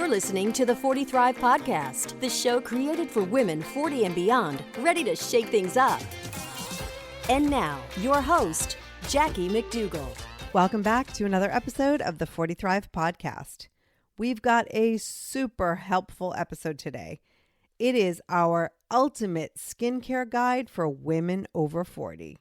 You're listening to the 40 Thrive Podcast, the show created for women 40 and beyond, ready to shake things up. And now, your host, Jackie McDougall. Welcome back to another episode of the 40 Thrive Podcast. We've got a super helpful episode today. It is our ultimate skincare guide for women over 40.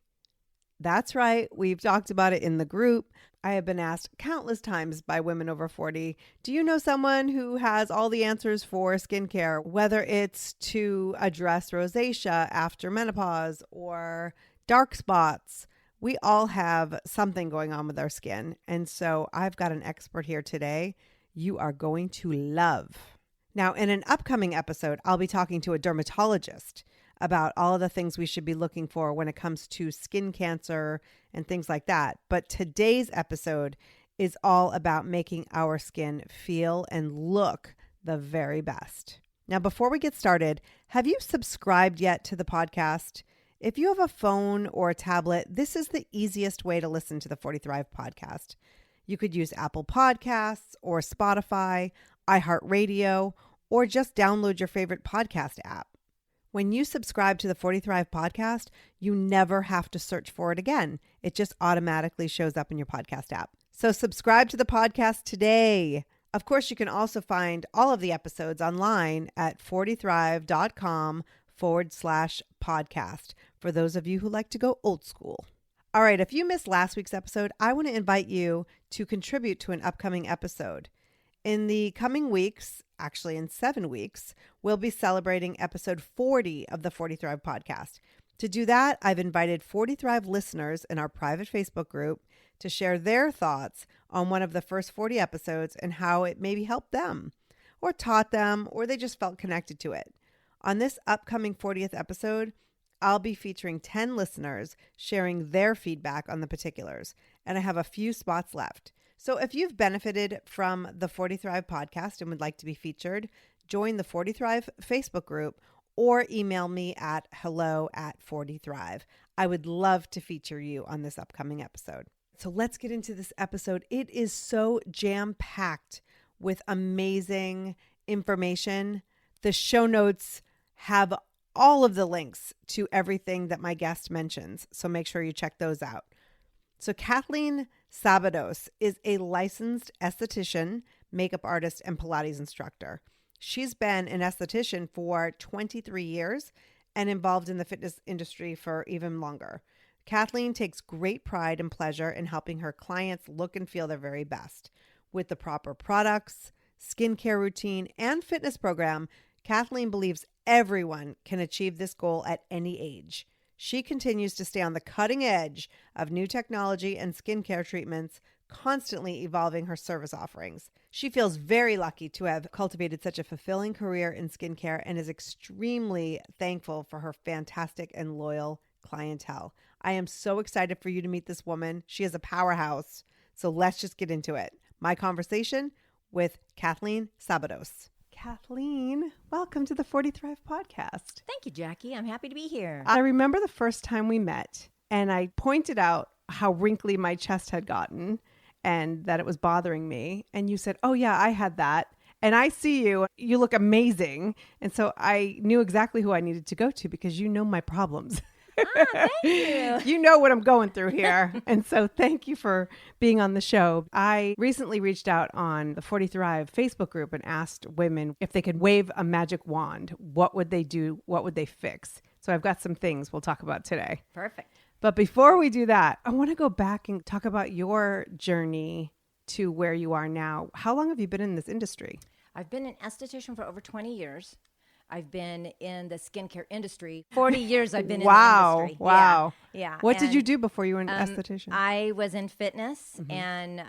That's right. We've talked about it in the group. I have been asked countless times by women over 40, do you know someone who has all the answers for skincare, whether it's to address rosacea after menopause or dark spots? We all have something going on with our skin. And so I've got an expert here today you are going to love. Now, in an upcoming episode, I'll be talking to a dermatologist about all of the things we should be looking for when it comes to skin cancer and things like that. But today's episode is all about making our skin feel and look the very best. Now, before we get started, have you subscribed yet to the podcast? If you have a phone or a tablet, this is the easiest way to listen to the 40 Thrive podcast. You could use Apple Podcasts or Spotify, iHeartRadio, or just download your favorite podcast app. When you subscribe to the 40 Thrive podcast, you never have to search for it again. It just automatically shows up in your podcast app. So subscribe to the podcast today. Of course, you can also find all of the episodes online at 40thrive.com/podcast for those of you who like to go old school. All right, if you missed last week's episode, I want to invite you to contribute to an upcoming episode. In the coming weeks, actually in 7 weeks, we'll be celebrating episode 40 of the 40 Thrive podcast. To do that, I've invited 40 Thrive listeners in our private Facebook group to share their thoughts on one of the first 40 episodes and how it maybe helped them or taught them or they just felt connected to it. On this upcoming 40th episode, I'll be featuring 10 listeners sharing their feedback on the particulars, and I have a few spots left. So if you've benefited from the 40 Thrive podcast and would like to be featured, join the 40 Thrive Facebook group or email me at hello@40thrive. I would love to feature you on this upcoming episode. So let's get into this episode. It is so jam-packed with amazing information. The show notes have all of the links to everything that my guest mentions, so make sure you check those out. So Kathleen Sabados is a licensed esthetician, makeup artist, and Pilates instructor. She's been an esthetician for 23 years and involved in the fitness industry for even longer. Kathleen takes great pride and pleasure in helping her clients look and feel their very best. With the proper products, skincare routine, and fitness program, Kathleen believes everyone can achieve this goal at any age. She continues to stay on the cutting edge of new technology and skincare treatments, constantly evolving her service offerings. She feels very lucky to have cultivated such a fulfilling career in skincare and is extremely thankful for her fantastic and loyal clientele. I am so excited for you to meet this woman. She is a powerhouse. So let's just get into it. My conversation with Kathleen Sabados. Kathleen, welcome to the 40 Thrive podcast. Thank you, Jackie. I'm happy to be here. I remember the first time we met and I pointed out how wrinkly my chest had gotten and that it was bothering me. And you said, oh yeah, I had that. And I see you, you look amazing. And so I knew exactly who I needed to go to because you know my problems. Thank you. You know what I'm going through here. And so thank you for being on the show. I recently reached out on the 40 Thrive Facebook group and asked women if they could wave a magic wand. What would they do? What would they fix? So I've got some things we'll talk about today. Perfect. But before we do that, I want to go back and talk about your journey to where you are now. How long have you been in this industry? I've been an esthetician for over 20 years. I've been in the skincare industry. 40 years I've been in the industry. Wow. Yeah. What did you do before you were an esthetician? I was in fitness, and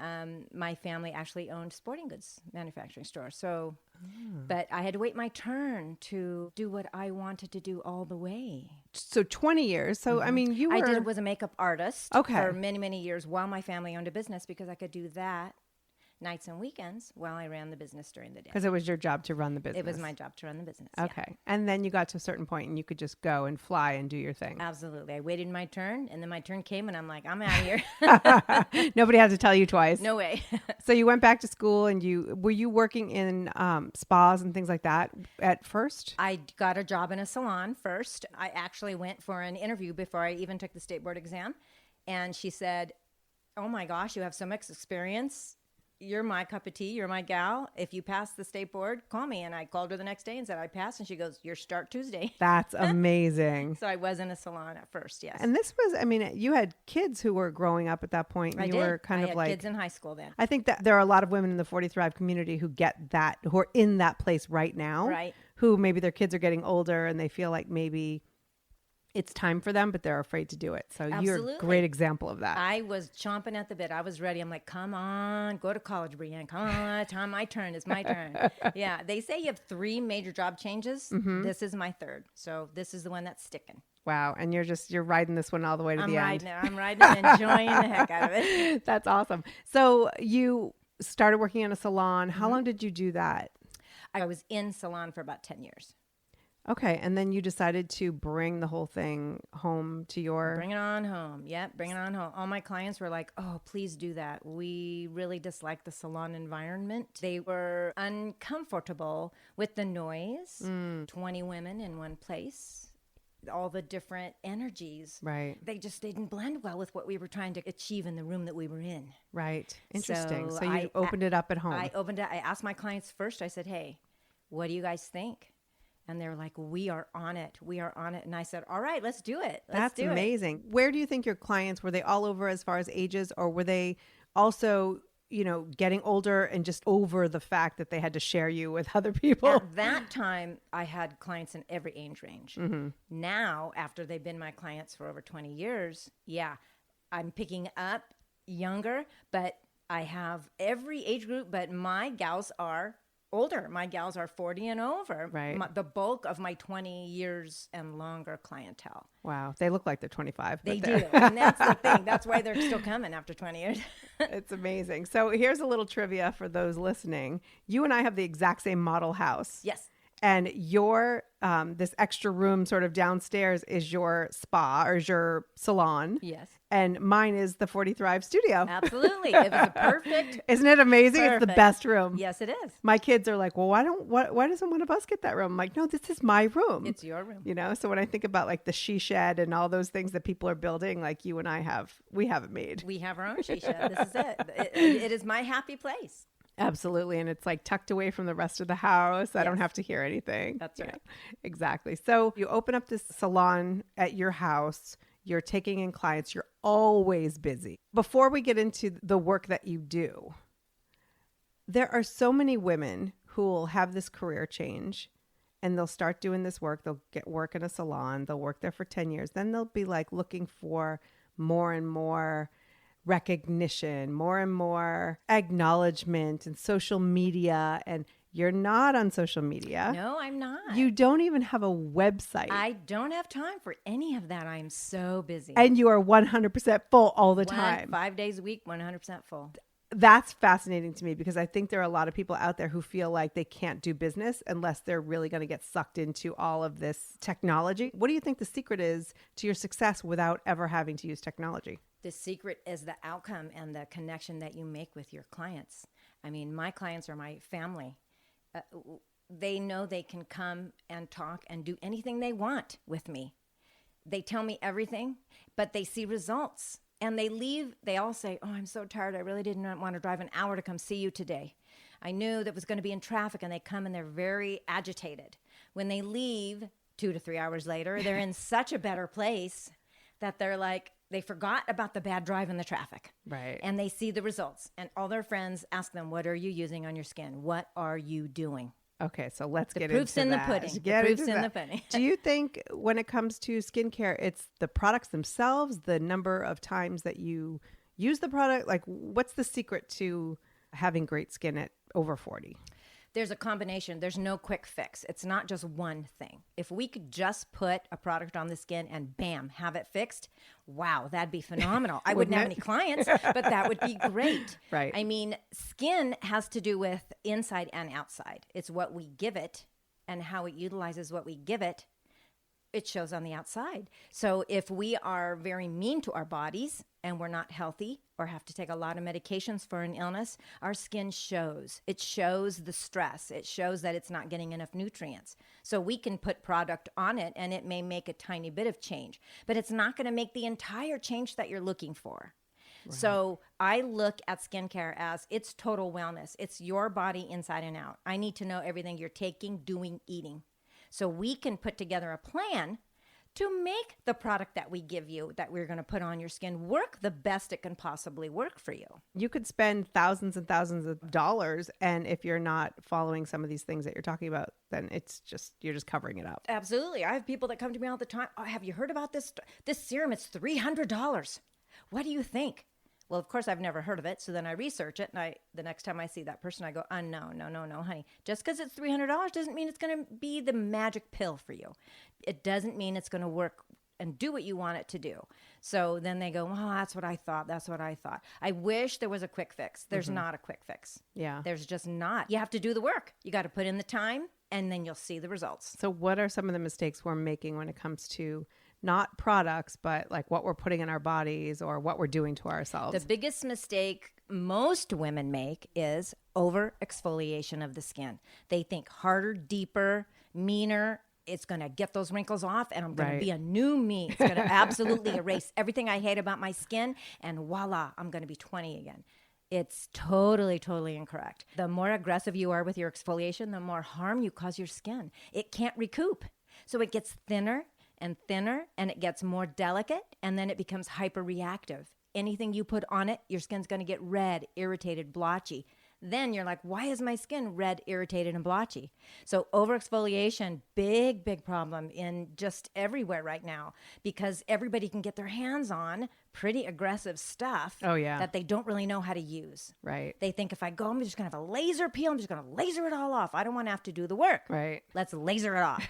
my family actually owned sporting goods manufacturing store. So, but I had to wait my turn to do what I wanted to do all the way. So 20 years. So, I mean, you were... was a makeup artist for many, many years while my family owned a business because I could do that nights and weekends while I ran the business during the day. Because it was your job to run the business. It was my job to run the business. Okay. Yeah. And then you got to a certain point and you could just go and fly and do your thing. Absolutely. I waited my turn, and then my turn came, and I'm like, I'm out of here. Nobody had to tell you twice. No way. So you went back to school, and were you working in spas and things like that at first? I got a job in a salon first. I actually went for an interview before I even took the state board exam. And she said, oh my gosh, you have so much experience. You're my cup of tea. You're my gal. If you pass the state board, call me. And I called her the next day and said, I passed. And she goes, your start Tuesday. That's amazing. So I was in a salon at first, yes. And this was, I mean, you had kids who were growing up at that point. And I you did. were kind I of had like kids in high school then. I think that there are a lot of women in the 40 Thrive community who get that, who are in that place right now. Right. Who maybe their kids are getting older and they feel like maybe it's time for them, but they're afraid to do it. So you're a great example of that. I was chomping at the bit. I was ready. I'm like, come on, go to college, Brienne. Come on, time my turn. It's my turn. Yeah. They say you have 3 major job changes. Mm-hmm. This is my 3rd. So this is the one that's sticking. Wow. And you're riding this one all the way to the end. I'm riding it, enjoying the heck out of it. That's awesome. So you started working in a salon. How long did you do that? I was in salon for about 10 years. Okay. And then you decided to bring the whole thing home to your... Bring it on home. Yep, bring it on home. All my clients were like, oh, please do that. We really dislike the salon environment. They were uncomfortable with the noise. 20 women in one place. All the different energies. Right. They didn't blend well with what we were trying to achieve in the room that we were in. Right. Interesting. So you I opened it up at home. I opened it. I asked my clients first. I said, hey, what do you guys think? And they were like, we are on it. We are on it. And I said, all right, let's do it. That's amazing. Where do you think your clients, were they all over as far as ages, or were they also, getting older and just over the fact that they had to share you with other people? At that time, I had clients in every age range. Mm-hmm. Now, after they've been my clients for over 20 years, yeah, I'm picking up younger, but I have every age group, but my gals are older. My gals are 40 and over. Right. The bulk of my 20 years and longer clientele. Wow. They look like they're 25. They do. And that's the thing. That's why they're still coming after 20 years. It's amazing. So here's a little trivia for those listening. You and I have the exact same model house. Yes. And your this extra room sort of downstairs is your spa or is your salon. Yes. And mine is the 40 Thrive studio. Absolutely. It was a perfect. Isn't it amazing? Perfect. It's the best room. Yes, it is. My kids are like, well, why doesn't one of us get that room? I'm like, no, this is my room. It's your room. So when I think about like the she shed and all those things that people are building, like you and I we have it made. We have our own she shed. This is it. It is my happy place. Absolutely. And it's like tucked away from the rest of the house. I don't have to hear anything. That's right. Exactly. So you open up this salon at your house. You're taking in clients. You're always busy. Before we get into the work that you do, there are so many women who will have this career change and they'll start doing this work. They'll get work in a salon. They'll work there for 10 years. Then they'll be like looking for more and more recognition, more and more acknowledgement and social media. And you're not on social media. No, I'm not. You don't even have a website. I don't have time for any of that. I am so busy. And you are 100% full all the time. 5 days a week, 100% full. That's fascinating to me because I think there are a lot of people out there who feel like they can't do business unless they're really going to get sucked into all of this technology. What do you think the secret is to your success without ever having to use technology? The secret is the outcome and the connection that you make with your clients. I mean, my clients are my family. They know they can come and talk and do anything they want with me. They tell me everything, but they see results. And they leave, they all say, oh, I'm so tired. I really didn't want to drive an hour to come see you today. I knew that was going to be in traffic, and they come and they're very agitated. When they leave 2 to 3 hours later, they're in such a better place that they're like, they forgot about the bad drive and the traffic. Right. And they see the results. And all their friends ask them, what are you using on your skin? What are you doing? Okay, so let's get into that. The proof's in the pudding. The proof's in the pudding. Do you think when it comes to skincare, it's the products themselves, the number of times that you use the product? Like, what's the secret to having great skin at over 40? There's a combination. There's no quick fix. It's not just one thing. If we could just put a product on the skin and bam, have it fixed, wow, that'd be phenomenal. I wouldn't have any clients, but that would be great. Right. I mean, skin has to do with inside and outside. It's what we give it and how it utilizes what we give it. It shows on the outside. So if we are very mean to our bodies and we're not healthy or have to take a lot of medications for an illness, our skin shows. It shows the stress. It shows that it's not getting enough nutrients. So we can put product on it and it may make a tiny bit of change, but it's not going to make the entire change that you're looking for. Right. So I look at skincare as it's total wellness. It's your body inside and out. I need to know everything you're taking, doing, eating. So we can put together a plan to make the product that we give you, that we're going to put on your skin, work the best it can possibly work for you. You could spend thousands and thousands of dollars, and if you're not following some of these things that you're talking about, then you're just covering it up. Absolutely. I have people that come to me all the time. Oh, have you heard about this serum? It's $300. What do you think? Well, of course, I've never heard of it. So then I research it. And the next time I see that person, I go, no, honey. Just because it's $300 doesn't mean it's going to be the magic pill for you. It doesn't mean it's going to work and do what you want it to do. So then they go, well, that's what I thought. I wish there was a quick fix. There's not a quick fix. Yeah. There's just not. You have to do the work. You got to put in the time, and then you'll see the results. So what are some of the mistakes we're making when it comes to not products, but like what we're putting in our bodies or what we're doing to ourselves? The biggest mistake most women make is over exfoliation of the skin. They think harder, deeper, meaner. It's going to get those wrinkles off and I'm going to be a new me. It's going to absolutely erase everything I hate about my skin. And voila, I'm going to be 20 again. It's totally, totally incorrect. The more aggressive you are with your exfoliation, the more harm you cause your skin. It can't recoup. So it gets thinner and thinner, and it gets more delicate, and then it becomes hyperreactive. Anything you put on it, your skin's going to get red, irritated, blotchy. Then you're like, why is my skin red, irritated, and blotchy? So overexfoliation, big problem in just everywhere right now, because everybody can get their hands on pretty aggressive stuff that they don't really know how to use. Right. They think if I go, I'm just going to have a laser peel. I'm just going to laser it all off. I don't want to have to do the work. Right. Let's laser it off.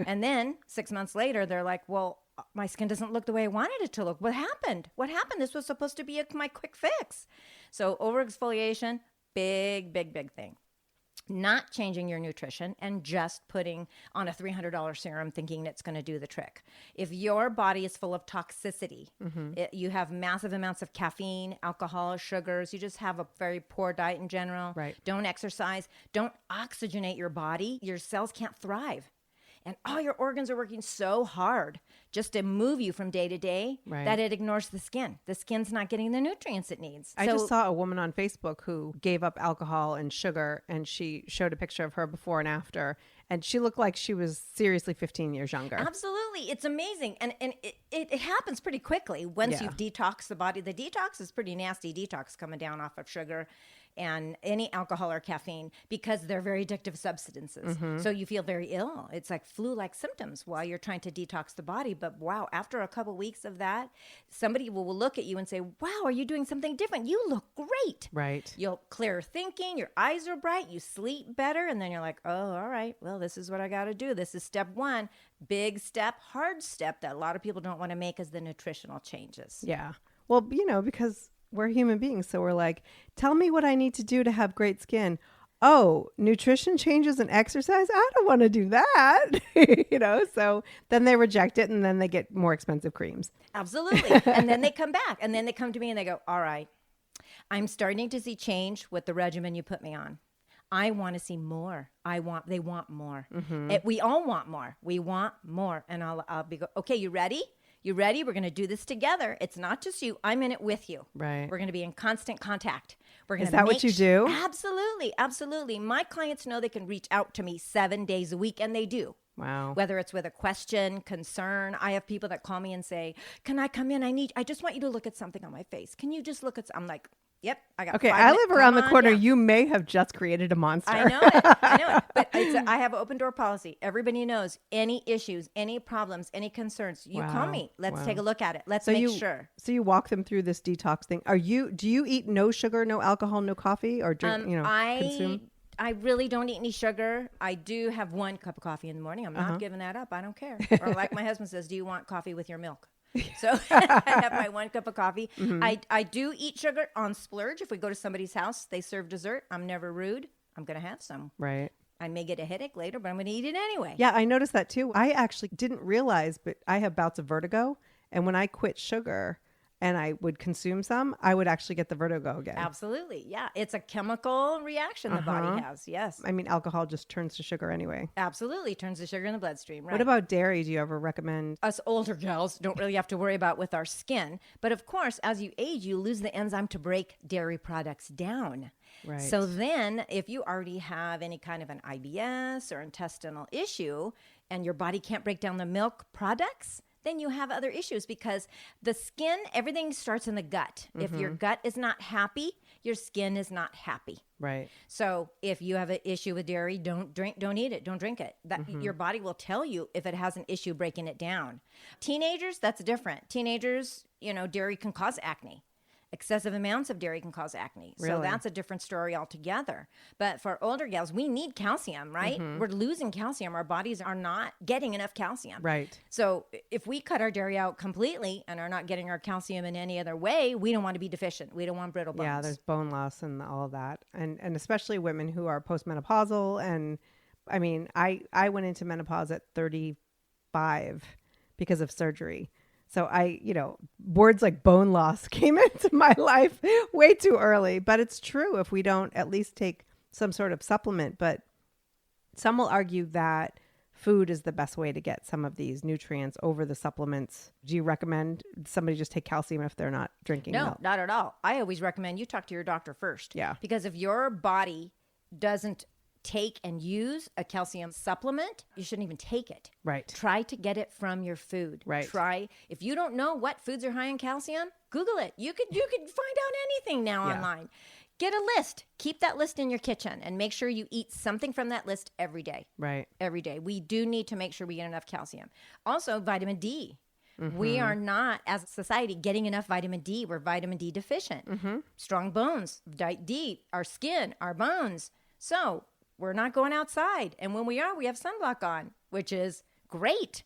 And then 6 months later, they're like, well, my skin doesn't look the way I wanted it to look. What happened? This was supposed to be my quick fix. So overexfoliation, big thing. Not changing your nutrition and just putting on a $300 serum thinking it's going to do the trick. If your body is full of toxicity, you have massive amounts of caffeine, alcohol, sugars, you just have a very poor diet in general, don't exercise, don't oxygenate your body, your cells can't thrive. And all your organs are working so hard just to move you from day to day that it ignores the skin. The skin's not getting the nutrients it needs. I just saw a woman on Facebook who gave up alcohol and sugar, and she showed a picture of her before and after, and she looked like she was seriously 15 years younger. Absolutely. It's amazing. And it happens pretty quickly once you've detoxed the body. The detox is pretty nasty detox coming down off of sugar and any alcohol or caffeine, because they're very addictive substances. So you feel very ill. It's like flu-like symptoms while you're trying to detox the body. But wow, after a couple weeks of that, somebody will look at you and say, wow, are you doing something different? You look great. Right. You'll clear thinking, your eyes are bright, you sleep better. And then you're like, oh, all right, well, this is what I got to do. This is step one. Big step, hard step that a lot of people don't want to make is the nutritional changes. Yeah. Well, because we're human beings. So we're like, tell me what I need to do to have great skin. Oh, nutrition changes and exercise? I don't want to do that. So then they reject it and then they get more expensive creams. Absolutely. And then they come back and then they come to me and they go, all right, I'm starting to see change with the regimen you put me on. I want to see more. They want more. We all want more. We want more. And I'll be okay, you ready? You ready? We're going to do this together. It's not just you. I'm in it with you. Right. We're going to be in constant contact. Is that what you do? Absolutely. My clients know they can reach out to me 7 days a week, and they do. Wow. Whether it's with a question, concern. I have people that call me and say, can I come in? I just want you to look at something on my face. Can you just look at, I'm like, yep, I got 5 I live around the corner. down. You may have just created a monster. I know it. But I have an open door policy. Everybody knows any issues, any problems, any concerns. You call me. Let's take a look at it. Let's make sure. So you walk them through this detox thing. Do you eat no sugar, no alcohol, no coffee, or drink, consume? I really don't eat any sugar. I do have 1 cup of coffee in the morning. I'm not giving that up. I don't care. Or like my husband says, do you want coffee with your milk? So I have my 1 cup of coffee. I do eat sugar on splurge. If we go to somebody's house, they serve dessert. I'm never rude. I'm going to have some. Right. I may get a headache later, but I'm going to eat it anyway. Yeah, I noticed that too. I actually didn't realize, but I have bouts of vertigo. And when I quit sugar and I would consume some, I would actually get the vertigo again. Absolutely. Yeah. It's a chemical reaction the body has. Yes. I mean, alcohol just turns to sugar anyway. Absolutely. Turns the sugar in the bloodstream. Right. What about dairy? Do you ever recommend? Us older gals don't really have to worry about with our skin. But of course, as you age, you lose the enzyme to break dairy products down. Right. So then if you already have any kind of an IBS or intestinal issue and your body can't break down the milk products, then you have other issues because the skin, everything starts in the gut. If your gut is not happy, your skin is not happy. Right. So if you have an issue with dairy, don't eat it, don't drink it. That your body will tell you if it has an issue breaking it down. Teenagers, that's different. Teenagers, dairy can cause acne. Excessive amounts of dairy can cause acne. Really? So that's a different story altogether. But for older gals, we need calcium, right? We're losing calcium. Our bodies are not getting enough calcium. Right. So if we cut our dairy out completely and are not getting our calcium in any other way, we don't want to be deficient. We don't want brittle bones. Yeah, there's bone loss and all of that. And especially women who are postmenopausal. And I mean, I went into menopause at 35 because of surgery. So words like bone loss came into my life way too early, but it's true if we don't at least take some sort of supplement. But some will argue that food is the best way to get some of these nutrients over the supplements. Do you recommend somebody just take calcium if they're not drinking No, milk? not at all. I always recommend you talk to your doctor first. Yeah. Because if your body doesn't take and use a calcium supplement, you shouldn't even take it. Right. Try to get it from your food. Right. If you don't know what foods are high in calcium, Google it. You could find out anything now online. Get a list. Keep that list in your kitchen and make sure you eat something from that list every day. Right. Every day. We do need to make sure we get enough calcium. Also, vitamin D. We are not, as a society, getting enough vitamin D. We're vitamin D deficient. Strong bones, D, our skin, our bones. So we're not going outside. And when we are, we have sunblock on, which is great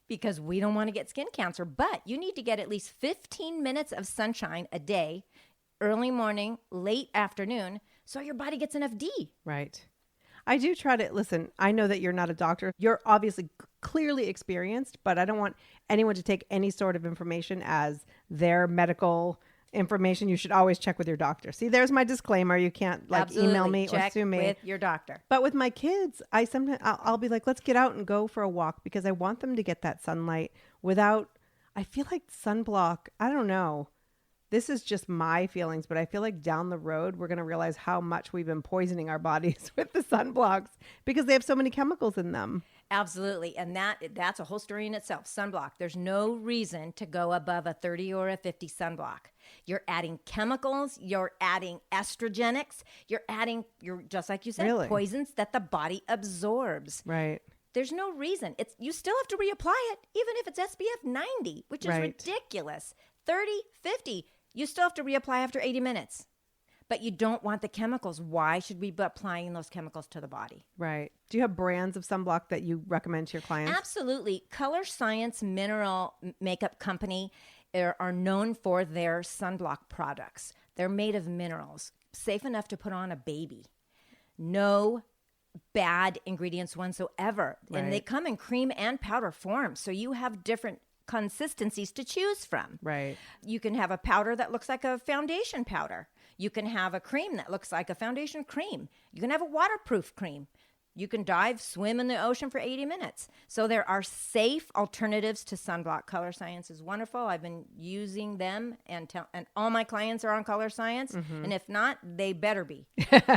because we don't want to get skin cancer. But you need to get at least 15 minutes of sunshine a day, early morning, late afternoon, so your body gets enough D. Right. I do try to listen. I know that you're not a doctor. You're obviously clearly experienced, but I don't want anyone to take any sort of information as their medical information. You should always check with your doctor. See, there's my disclaimer. You can't email me Check or sue me with your doctor. But with my kids, I'll be like, let's get out and go for a walk because I want them to get that sunlight without. I feel like sunblock. I don't know. This is just my feelings, but I feel like down the road, we're going to realize how much we've been poisoning our bodies with the sunblocks because they have so many chemicals in them. Absolutely. And that's a whole story in itself. Sunblock. There's no reason to go above a 30 or a 50 sunblock. You're adding chemicals. You're adding estrogenics. You're just like you said, Really? poisons that the body absorbs. Right. There's no reason. You still have to reapply it, even if it's SPF 90, which is ridiculous. 30, 50. You still have to reapply after 80 minutes. But you don't want the chemicals. Why should we be applying those chemicals to the body? Right. Do you have brands of sunblock that you recommend to your clients? Absolutely. Color Science Mineral Makeup Company are known for their sunblock products. They're made of minerals, safe enough to put on a baby. No bad ingredients whatsoever. Right. And they come in cream and powder form. So you have different consistencies to choose from. Right. You can have a powder that looks like a foundation powder. You can have a cream that looks like a foundation cream. You can have a waterproof cream. You can swim in the ocean for 80 minutes. So there are safe alternatives to sunblock. Color Science is wonderful. I've been using them, and all my clients are on Color Science. And if not, they better be.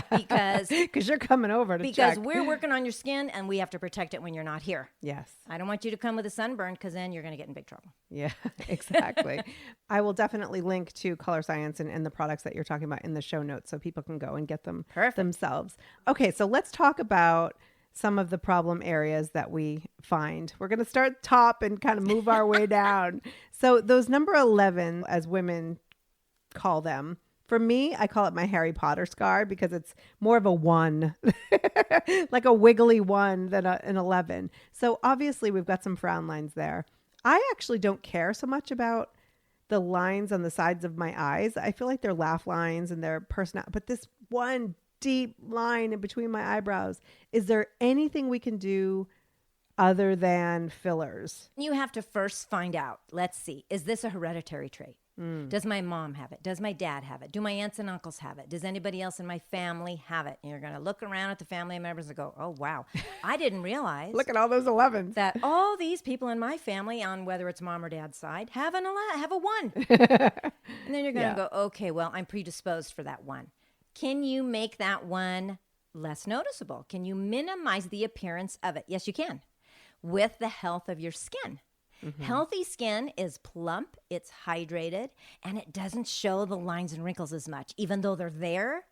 Because you're coming over to because check. we're working on your skin, and we have to protect it when you're not here. Yes. I don't want you to come with a sunburn because then you're going to get in big trouble. Yeah, exactly. I will definitely link to Color Science and the products that you're talking about in the show notes so people can go and get them themselves. Okay, so let's talk about some of the problem areas that we find. We're going to start top and kind of move our way down. So those number 11, as women call them, For me, I call it my Harry Potter scar because it's more of a 1, like a wiggly 1 than an 11. So obviously we've got some frown lines there. I actually don't care so much about the lines on the sides of my eyes. I feel like they're laugh lines and they're personal, but this one deep line in between my eyebrows, is there anything we can do other than fillers? You have to first find out. Let's see. Is this a hereditary trait? Does my mom have it? Does my dad have it? Do my aunts and uncles have it? Does anybody else in my family have it? And you're going to look around at the family members and go, oh, wow. I didn't realize. Look at all those 11s. That all these people in my family, on whether it's mom or dad's side, have a 1. And then you're going to go, okay, well, I'm predisposed for that 1. Can you make that 1 less noticeable? Can you minimize the appearance of it? Yes, you can, with the health of your skin. Mm-hmm. Healthy skin is plump, it's hydrated, and it doesn't show the lines and wrinkles as much. Even though they're there,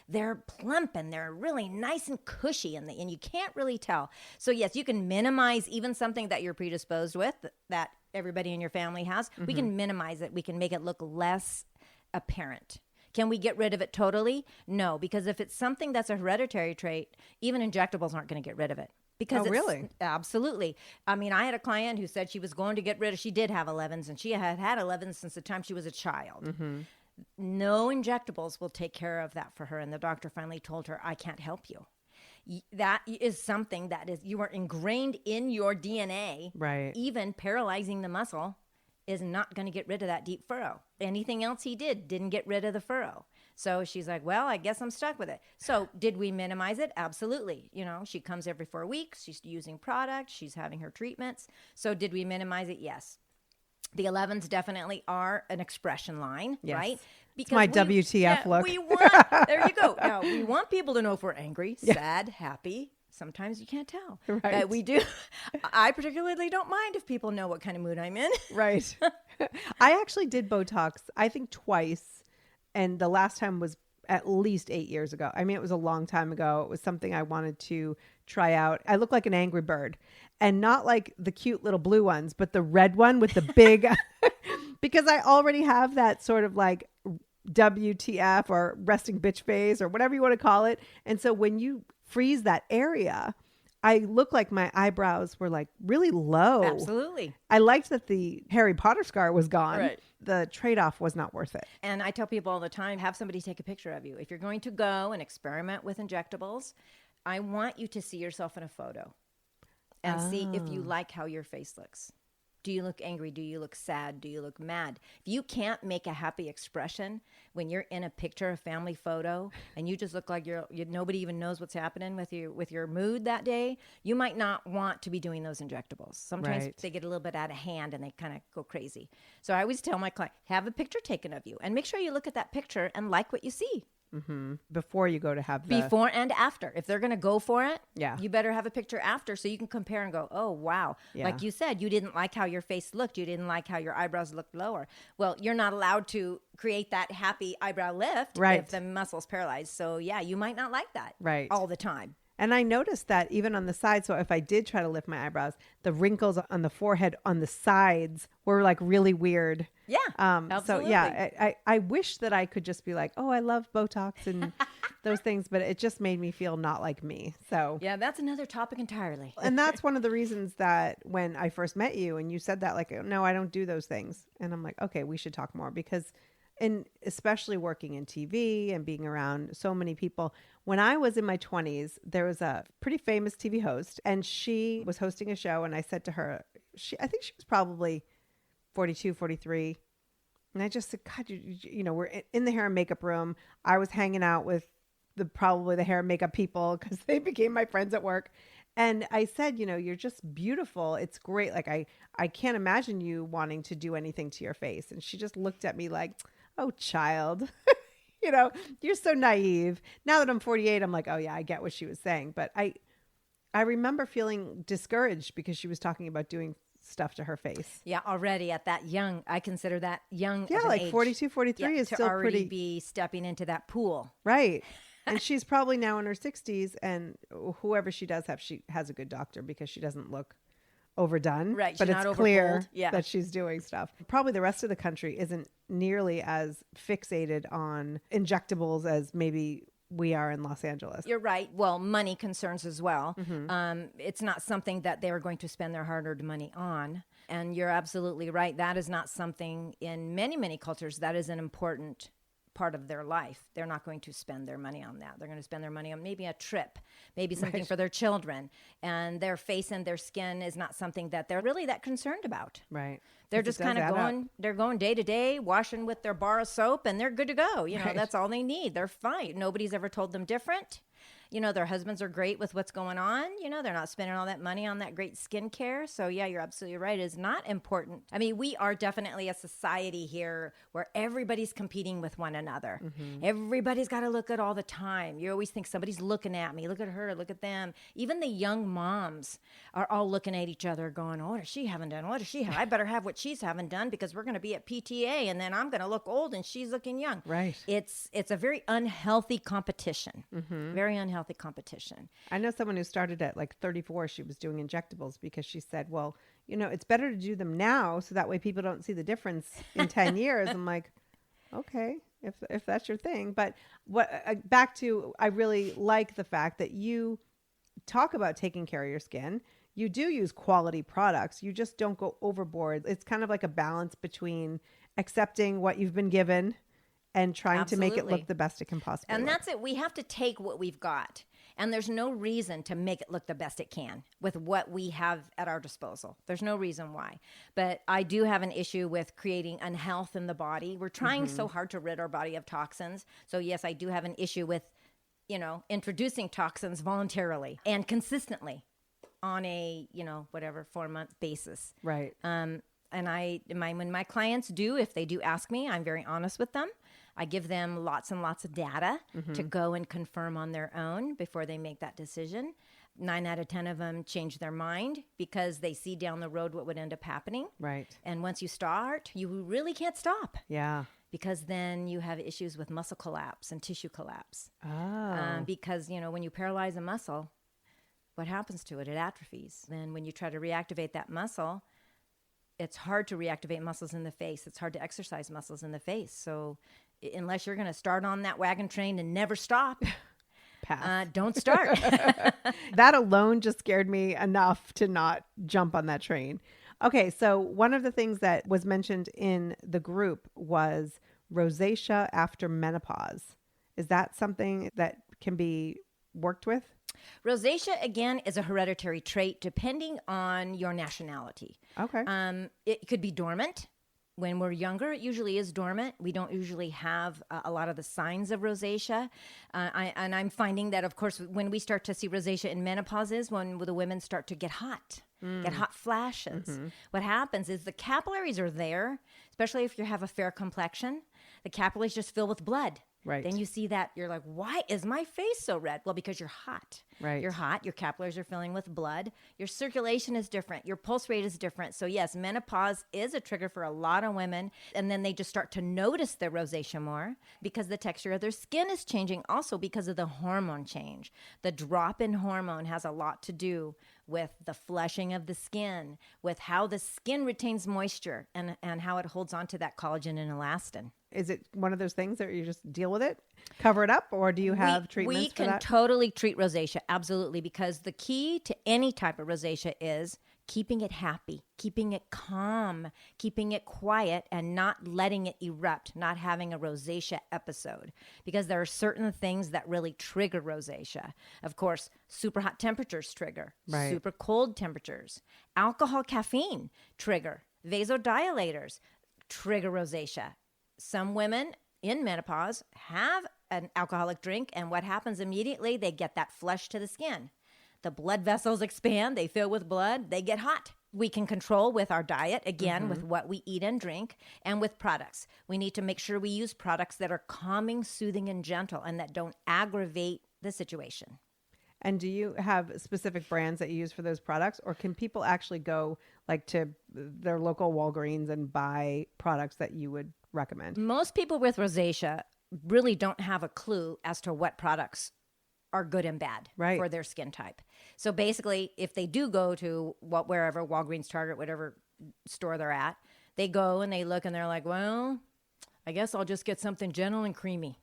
they're plump and they're really nice and cushy, and you can't really tell. So yes, you can minimize even something that you're predisposed with, that everybody in your family has. Mm-hmm. We can minimize it. We can make it look less apparent. Can we get rid of it totally? No, because if it's something that's a hereditary trait, even injectables aren't going to get rid of it. Because really? Absolutely. I mean, I had a client who said she was going to get rid of, she did have 11s, and she had 11s since the time she was a child. Mm-hmm. No injectables will take care of that for her. And the doctor finally told her, I can't help you. That is something that is, you are ingrained in your DNA. Right. Even paralyzing the muscle is not going to get rid of that deep furrow. Anything else he didn't get rid of the furrow. So she's like, well, I guess I'm stuck with it. So did we minimize it? Absolutely. You know, she comes every 4 weeks. She's using product. She's having her treatments. So did we minimize it? Yes. The 11s definitely are an expression line, yes. Right? Because my WTF look. We want, there you go. Now, we want people to know if we're angry, sad, happy. Sometimes you can't tell. Right. We do. I particularly don't mind if people know what kind of mood I'm in. Right. I actually did Botox, I think twice. And the last time was at least 8 years ago. I mean, it was a long time ago. It was something I wanted to try out. I look like an angry bird, and not like the cute little blue ones, but the red one with the big, because I already have that sort of like WTF or resting bitch face or whatever you want to call it. And so when you freeze that area, I look like my eyebrows were like really low. Absolutely. I liked that the Harry Potter scar was gone. Right. The trade-off was not worth it. And I tell people all the time, have somebody take a picture of you. If you're going to go and experiment with injectables, I want you to see yourself in a photo and see if you like how your face looks. Do you look angry? Do you look sad? Do you look mad? If you can't make a happy expression when you're in a picture, a family photo, and you just look like nobody even knows what's happening with your mood that day, you might not want to be doing those injectables. Sometimes they get a little bit out of hand and they kind of go crazy. So I always tell my client, have a picture taken of you and make sure you look at that picture and like what you see. Mm-hmm. Before you go to have the... Before and after. If they're going to go for it, yeah, you better have a picture after so you can compare and go, oh, wow. Yeah. Like you said, you didn't like how your face looked. You didn't like how your eyebrows looked lower. Well, you're not allowed to create that happy eyebrow lift if the muscle's paralyzed. So, yeah, you might not like that all the time. And I noticed that even on the side. So if I did try to lift my eyebrows, the wrinkles on the forehead on the sides were like really weird. Yeah. So Absolutely. yeah, I wish that I could just be like, oh, I love Botox and those things, but it just made me feel not like me. So yeah, that's another topic entirely. And that's one of the reasons that when I first met you and you said that, like, no, I don't do those things. And I'm like, okay, we should talk more because, and especially working in TV and being around so many people. When I was in my 20s, there was a pretty famous TV host and she was hosting a show. And I said to her, I think she was probably 42, 43. And I just said, God, you know, we're in the hair and makeup room. I was hanging out with probably the hair and makeup people because they became my friends at work. And I said, you know, you're just beautiful. It's great. Like, I can't imagine you wanting to do anything to your face. And she just looked at me like, oh, child, you know, you're so naive. Now that I'm 48, I'm like, oh, yeah, I get what she was saying. But I remember feeling discouraged because she was talking about doing stuff to her face. Yeah, already at that young, I consider that young. Yeah, like age, 42, 43 is still already pretty. Be stepping into that pool. Right. And she's probably now in her 60s, and whoever she does have, she has a good doctor because she doesn't look overdone. Right, But she's it's not clear overpulled. Yeah. that she's doing stuff. Probably the rest of the country isn't nearly as fixated on injectables as maybe we are in Los Angeles. You're right. Well, money concerns as well. It's not something that they are going to spend their hard-earned money on. And you're absolutely right. That is not something in many, many cultures that is an important part of their life. They're not going to spend their money on that. They're going to spend their money on maybe a trip, maybe something for their children. And their face and their skin is not something that they're really that concerned about. Right. They're 'Cause just it does kind of add up. going, they're going day to day, washing with their bar of soap, and they're good to go. You know, Right. that's all they need. They're fine. Nobody's ever told them different. You know, their husbands are great with what's going on. You know, they're not spending all that money on that great skincare. So, yeah, you're absolutely right. It's not important. I mean, we are definitely a society here where everybody's competing with one another. Everybody's got to look good all the time. You always think somebody's looking at me. Look at her. Look at them. Even the young moms are all looking at each other going, oh, what is she having done? What does she have? I better have what she's having done because we're going to be at PTA and then I'm going to look old and she's looking young. Right. It's a very unhealthy competition. Very unhealthy competition. I know someone who started at like 34. She was doing injectables because she said, well, you know, it's better to do them now so that way people don't see the difference in 10 years. I'm like, okay, if that's your thing. But back to, I really like the fact that you talk about taking care of your skin. You do use quality products. You just don't go overboard. It's kind of like a balance between accepting what you've been given and trying to make it Absolutely. look the best it can possibly And look. that's it. We have to take what we've got. And there's no reason to make it look the best it can with what we have at our disposal. There's no reason why. But I do have an issue with creating unhealth in the body. We're trying so hard to rid our body of toxins. So yes, I do have an issue with, you know, introducing toxins voluntarily and consistently on a, you know, whatever 4-month basis. Right. And when my clients do, if they do ask me, I'm very honest with them. I give them lots and lots of data to go and confirm on their own before they make that decision. 9 out of 10 of them change their mind because they see down the road what would end up happening. Right. And once you start, you really can't stop Yeah. because then you have issues with muscle collapse and tissue collapse. Oh. Because, you know, when you paralyze a muscle, what happens to it? It atrophies. Then when you try to reactivate that muscle, it's hard to reactivate muscles in the face. It's hard to exercise muscles in the face. So unless you're going to start on that wagon train and never stop, Pass. don't start. That alone just scared me enough to not jump on that train. Okay, so one of the things that was mentioned in the group was rosacea after menopause. Is that something that can be worked with? Rosacea, again, is a hereditary trait depending on your nationality. Okay. It could be dormant. When we're younger, it usually is dormant. We don't usually have a lot of the signs of rosacea. And I'm finding that, of course, when we start to see rosacea in menopause is when the women start to get hot flashes. What happens is the capillaries are there, especially if you have a fair complexion. The capillaries just fill with blood. Right. Then you see that, you're like, why is my face so red? Well, because you're hot. Right. You're hot. Your capillaries are filling with blood. Your circulation is different. Your pulse rate is different. So yes, menopause is a trigger for a lot of women. And then they just start to notice their rosacea more because the texture of their skin is changing, also because of the hormone change. The drop in hormone has a lot to do with the flushing of the skin, with how the skin retains moisture and how it holds on to that collagen and elastin. Is it one of those things that you just deal with it, cover it up, or do you have treatments for that? We can totally treat rosacea, absolutely, because the key to any type of rosacea is keeping it happy, keeping it calm, keeping it quiet, and not letting it erupt, not having a rosacea episode, because there are certain things that really trigger rosacea. Of course, super hot temperatures trigger, Right. super cold temperatures, alcohol, caffeine trigger, vasodilators trigger rosacea. Some women in menopause have an alcoholic drink, and what happens immediately, they get that flush to the skin. The blood vessels expand, they fill with blood, they get hot. We can control with our diet, again, with what we eat and drink, and with products. We need to make sure we use products that are calming, soothing, and gentle, and that don't aggravate the situation. And do you have specific brands that you use for those products, or can people actually go like to their local Walgreens and buy products that you would recommend? Most people with rosacea really don't have a clue as to what products are good and bad Right. for their skin type. So basically, if they do go to wherever, Walgreens, Target, whatever store they're at, they go and they look and they're like, well, I guess I'll just get something gentle and creamy,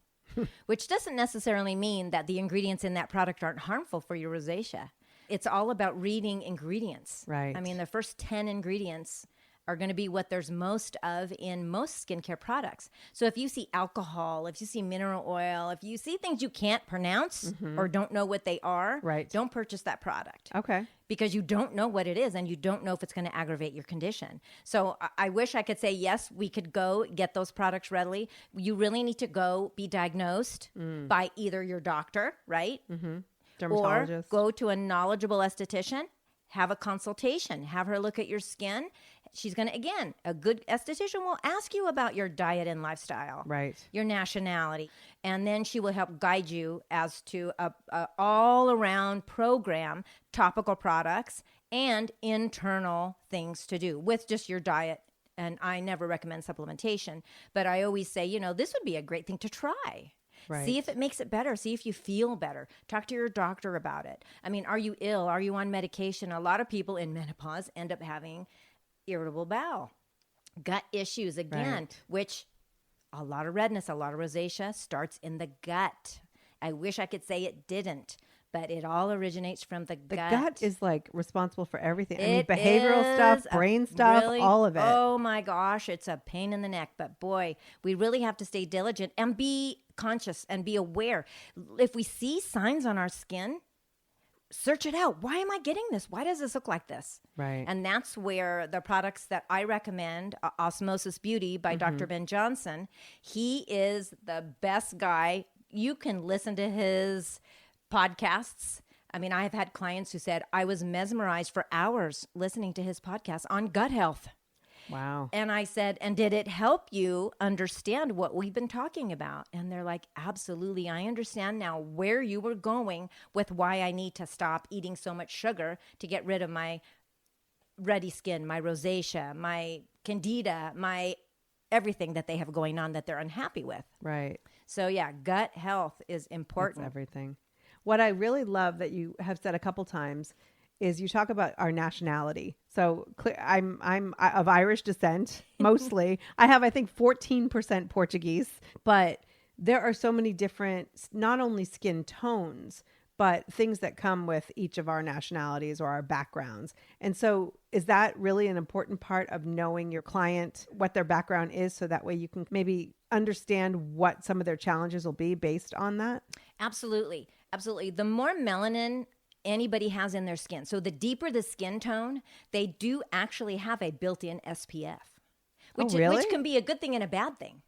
which doesn't necessarily mean that the ingredients in that product aren't harmful for your rosacea. It's all about reading ingredients. Right. I mean, the first 10 ingredients are going to be what there's most of in most skincare products. So if you see alcohol, if you see mineral oil, if you see things you can't pronounce or don't know what they are, Right. don't purchase that product. Okay. Because you don't know what it is and you don't know if it's going to aggravate your condition. So I wish I could say, yes, we could go get those products readily. You really need to go be diagnosed by either your doctor, right? Dermatologist. Or go to a knowledgeable esthetician, have a consultation, have her look at your skin. She's going to, again, a good esthetician will ask you about your diet and lifestyle, Right. your nationality, and then she will help guide you as to a all-around program, topical products, and internal things to do with just your diet. And I never recommend supplementation, but I always say, this would be a great thing to try. Right. See if it makes it better. See if you feel better. Talk to your doctor about it. I mean, are you ill? Are you on medication? A lot of people in menopause end up having irritable bowel, gut issues again, Right. which a lot of redness, a lot of rosacea starts in the gut. I wish I could say it didn't, but it all originates from the The gut. gut is like responsible for everything. I mean, It behavioral stuff, is a brain stuff, really- all of it. Oh my gosh, it's a pain in the neck. But boy, we really have to stay diligent and be conscious and be aware. If we see signs on our skin, search it out. Why am I getting this? Why does this look like this? Right. And that's where the products that I recommend, Osmosis Beauty by Dr. Ben Johnson, he is the best guy. You can listen to his podcasts. I mean, I have had clients who said, I was mesmerized for hours listening to his podcast on gut health. Wow. And I said, and did it help you understand what we've been talking about? And they're like, absolutely. I understand now where you were going with why I need to stop eating so much sugar to get rid of my ruddy skin, my rosacea, my candida, my everything that they have going on that they're unhappy with. Right. So yeah, gut health is important. That's everything. What I really love that you have said a couple times is you talk about our nationality. So I'm of Irish descent, mostly. I have, I think, 14% Portuguese, but there are so many different, not only skin tones, but things that come with each of our nationalities or our backgrounds. And so is that really an important part of knowing your client, what their background is, so that way you can maybe understand what some of their challenges will be based on that? Absolutely. Absolutely. The more melanin anybody has in their skin, so the deeper the skin tone, they do actually have a built-in SPF, which can be a good thing and a bad thing.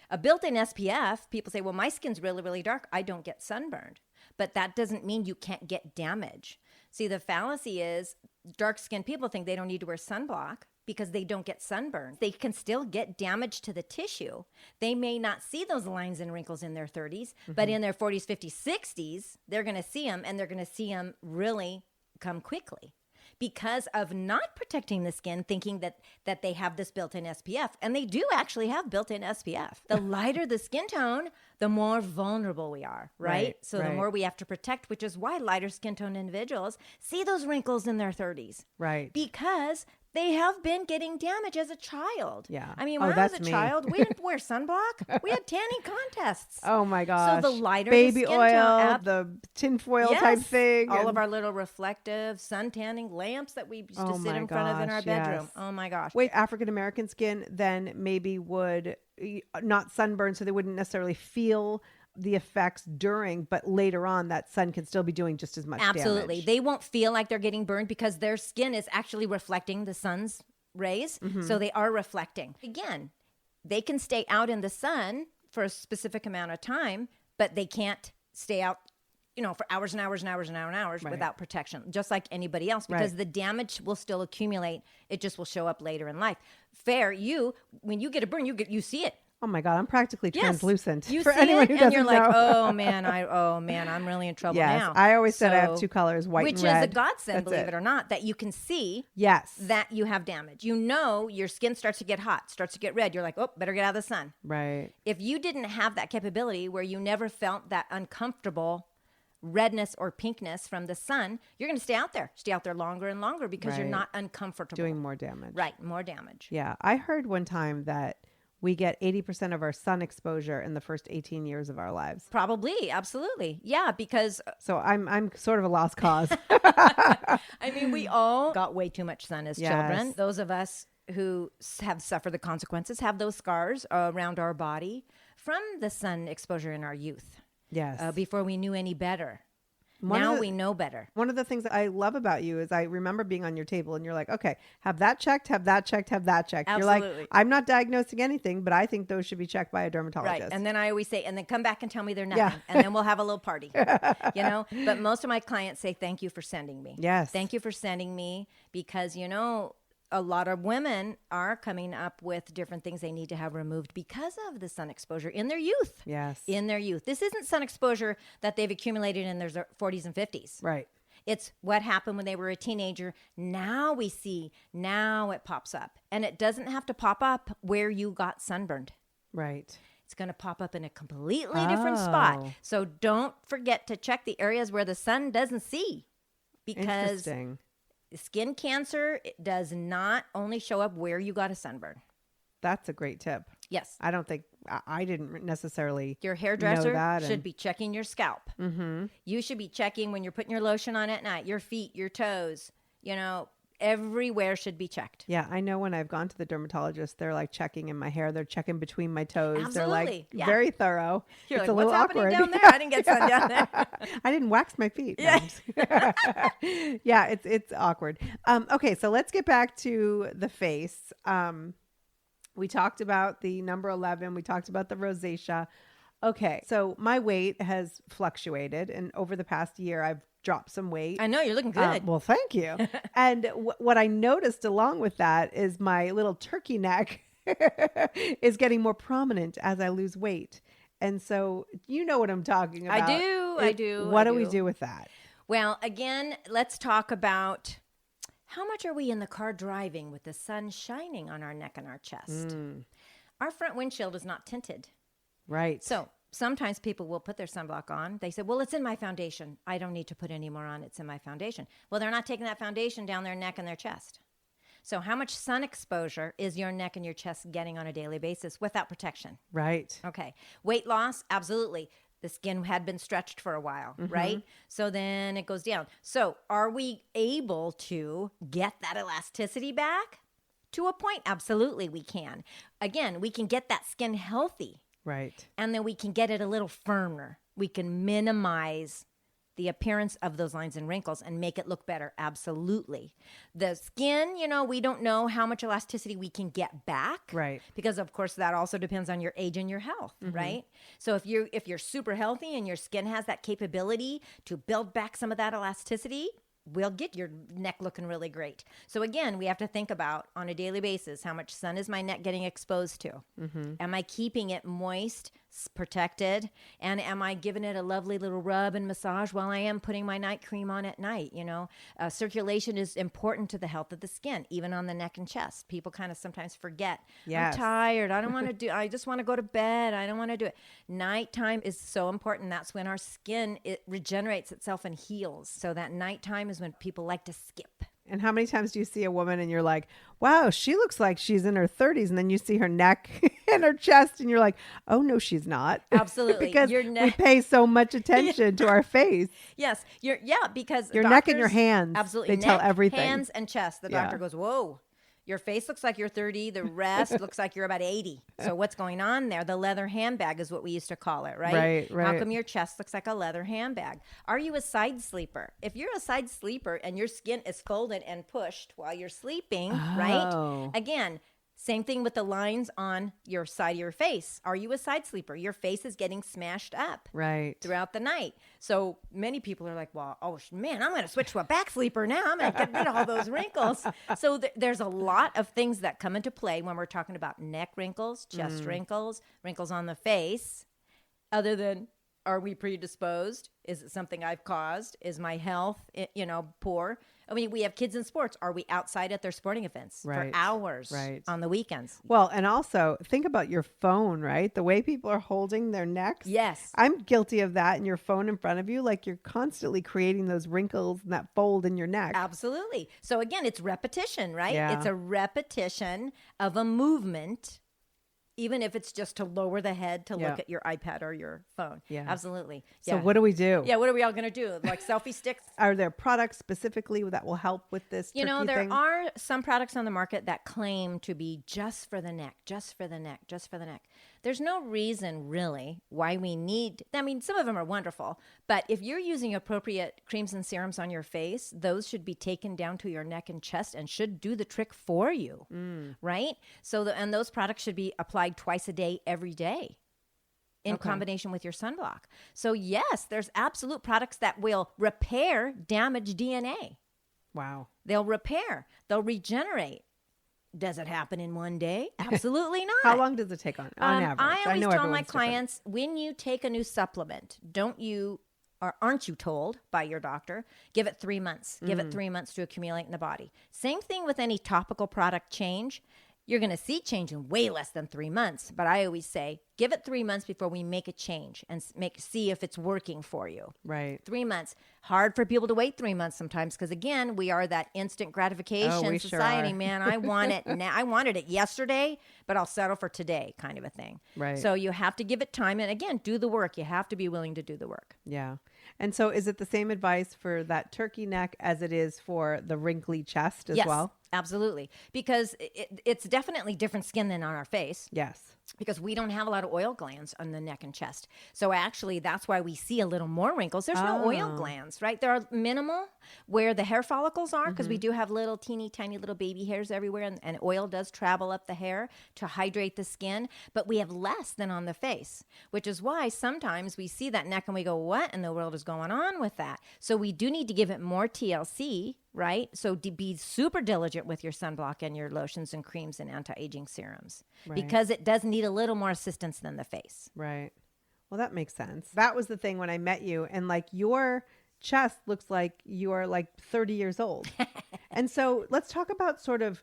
A built-in SPF, people say, well, my skin's really, really dark. I don't get sunburned. But that doesn't mean you can't get damage. See, the fallacy is dark-skinned people think they don't need to wear sunblock because they don't get sunburned. They can still get damage to the tissue. They may not see those lines and wrinkles in their 30s, but in their 40s, 50s, 60s, they're going to see them, and they're going to see them really come quickly because of not protecting the skin, thinking that they have this built-in SPF. And they do actually have built-in SPF. The lighter the skin tone, the more vulnerable we are, right? So the more we have to protect, which is why lighter skin tone individuals see those wrinkles in their 30s. Right. Because they have been getting damage as a child. Yeah. I mean, when I was a me. child, we didn't wear sunblock. We had tanning contests. Oh my gosh. So the lighter baby the skin oil, tone, the tinfoil type thing. All of our little reflective sun tanning lamps that we used to sit in front of in our bedroom. Yes. Oh my gosh. Wait, African American skin then maybe would not sunburn, so they wouldn't necessarily feel the effects during, but later on that sun can still be doing just as much Absolutely. damage. They won't feel like they're getting burned because their skin is actually reflecting the sun's rays. So they are reflecting. Again, they can stay out in the sun for a specific amount of time, but they can't stay out, for hours and hours and hours and hours and hours without protection, just like anybody else, because the damage will still accumulate. It just will show up later in life. When you get a burn, you see it. Oh my God, I'm practically translucent. You for see anyone it, who and doesn't you're like, know. oh man, I'm really in trouble Yes, now. I always said I have two colors, white and which red. is a godsend, That's believe it or not, that you can see Yes. that you have damage. Your skin starts to get hot, starts to get red. You're like, oh, better get out of the sun. Right. If you didn't have that capability where you never felt that uncomfortable redness or pinkness from the sun, you're going to stay out there longer and longer because you're Right. not uncomfortable. Doing more damage. Right, more damage. Yeah. I heard one time that we get 80% of our sun exposure in the first 18 years of our lives. Probably, absolutely. Yeah, because So I'm sort of a lost cause. I mean, we all got way too much sun as Yes. children. Those of us who have suffered the consequences have those scars around our body from the sun exposure in our youth. Yes. Before we knew any better. One of Now the- we know better. One of the things that I love about you is I remember being on your table and you're like, okay, have that checked, have that checked, have that checked. You're Absolutely. like, I'm not diagnosing anything, but I think those should be checked by a dermatologist. Right. And then I always say, and then come back and tell me they're nothing. Yeah. And then we'll have a little party, you know? But most of my clients say, thank you for sending me. Yes. Thank you for sending me because, you know, a lot of women are coming up with different things they need to have removed because of the sun exposure in their youth. Yes. In their youth. This isn't sun exposure that they've accumulated in their 40s and 50s. Right. It's what happened when they were a teenager. Now we see, now it pops up. And it doesn't have to pop up where you got sunburned. Right. It's going to pop up in a completely different spot. Oh. So don't forget to check the areas where the sun doesn't see. Because Interesting. skin cancer, it does not only show up where you got a sunburn. That's a great tip. Yes. I don't think I didn't necessarily Your know hairdresser that should be checking your scalp. Mm-hmm. You should be checking when you're putting your lotion on at night, your feet, your toes, you know, everywhere should be checked. Yeah, I know when I've gone to the dermatologist, they're like checking in my hair. They're checking between my toes. They're like Absolutely. Yeah. very thorough. You're It's like, a little what's happening awkward. down there? I didn't get sun down there. I didn't wax my feet. Yeah. Yeah, it's awkward. Okay, so let's get back to the face. We talked about the number 11. We talked about the rosacea. Okay, so my weight has fluctuated, and over the past year, I've dropped some weight. I know, you're looking good. Well, thank you. And what I noticed along with that is my little turkey neck is getting more prominent as I lose weight. And so you know what I'm talking about. I do. What do we do with that? Well, again, let's talk about how much are we in the car driving with the sun shining on our neck and our chest? Our front windshield is not tinted. Right. So sometimes people will put their sunblock on. They say, well, it's in my foundation. I don't need to put any more on. It's in my foundation. Well, they're not taking that foundation down their neck and their chest. So how much sun exposure is your neck and your chest getting on a daily basis without protection? Right. Okay. Weight loss, absolutely. The skin had been stretched for a while, right? So then it goes down. So are we able to get that elasticity back? To a point, absolutely we can. Again, we can get that skin healthy, Right. and then we can get it a little firmer. We can minimize the appearance of those lines and wrinkles and make it look better. Absolutely. The skin, you know, we don't know how much elasticity we can get back. Right. Because of course that also depends on your age and your health, right? So if you're super healthy and your skin has that capability to build back some of that elasticity, we'll get your neck looking really great. So again, we have to think about on a daily basis, how much sun is my neck getting exposed to? Am I keeping it moist, protected? And am I giving it a lovely little rub and massage while I am putting my night cream on at night? You know, circulation is important to the health of the skin, even on the neck and chest. People kind of sometimes forget. Yes. I'm tired. I don't want to do, I just want to go to bed. I don't want to do it. Nighttime is so important. That's when our skin, it regenerates itself and heals. So that nighttime is when people like to skip. And how many times do you see a woman and you're like, wow, she looks like she's in her 30s. And then you see her neck and her chest and you're like, oh, no, she's not. Absolutely. Because Your we neck- pay so much attention to our face. Yes, because Your neck and your doctors- hands, absolutely, they tell neck, everything. Hands and chest. The Yeah. doctor goes, "Whoa, your face looks like you're 30. The rest looks like you're about 80. So what's going on there? The leather handbag is what we used to call it, right? Right. How come your chest looks like a leather handbag? Are you a side sleeper? If you're a side sleeper and your skin is folded and pushed while you're sleeping, right? Oh. Again. Same thing with the lines on your side of your face. Are you a side sleeper? Your face is getting smashed up Right. throughout the night. So many people are like, well, oh man, I'm going to switch to a back sleeper now. I'm going to get rid of all those wrinkles. So there's a lot of things that come into play when we're talking about neck wrinkles, chest wrinkles, wrinkles on the face, other than Are we predisposed? Is it something I've caused? Is my health, poor? I mean, we have kids in sports. Are we outside at their sporting events for hours on the weekends? Well, and also think about your phone, right? The way people are holding their necks. Yes. I'm guilty of that. And your phone in front of you, like you're constantly creating those wrinkles and that fold in your neck. Absolutely. So again, it's repetition, right? Yeah. It's a repetition of a movement, even if it's just to lower the head to look at your iPad or your phone. Yeah. Absolutely. So what do we do? Yeah, what are we all going to do? Like selfie sticks? Are there products specifically that will help with this turkey There thing? are some products on the market that claim to be just for the neck, just for the neck, just for the neck. There's no reason really why we need, some of them are wonderful, but if you're using appropriate creams and serums on your face, those should be taken down to your neck and chest and should do the trick for you, right? And those products should be applied twice a day, every day, in combination with your sunblock. So yes, there's absolute products that will repair damaged DNA. Wow. They'll repair, they'll regenerate. Does it happen in one day? Absolutely not. How long does it take on average? I always know tell my everyone's clients, when you take a new supplement, aren't you told by your doctor, give it 3 months. Give it 3 months to accumulate in the body. Same thing with any topical product change. You're going to see change in way less than 3 months. But I always say, give it 3 months before we make a change and see if it's working for you. Right. 3 months. Hard for people to wait 3 months sometimes because, again, we are that instant gratification society, man. I want it now. I wanted it yesterday, but I'll settle for today kind of a thing. Right. So you have to give it time. And, again, do the work. You have to be willing to do the work. Yeah. And so is it the same advice for that turkey neck as it is for the wrinkly chest as well? Absolutely. Because it's definitely different skin than on our face. Yes. Because we don't have a lot of oil glands on the neck and chest. So actually, that's why we see a little more wrinkles. There's no oil glands, right? There are minimal where the hair follicles are, because we do have little teeny tiny little baby hairs everywhere, and oil does travel up the hair to hydrate the skin. But we have less than on the face, which is why sometimes we see that neck and we go, what in the world is going on with that? So we do need to give it more TLC, right? So be super diligent with your sunblock and your lotions and creams and anti-aging serums, because it does need a little more assistance than the face. Right. Well, that makes sense. That was the thing when I met you, and like your chest looks like you are like 30 years old. And so let's talk about sort of,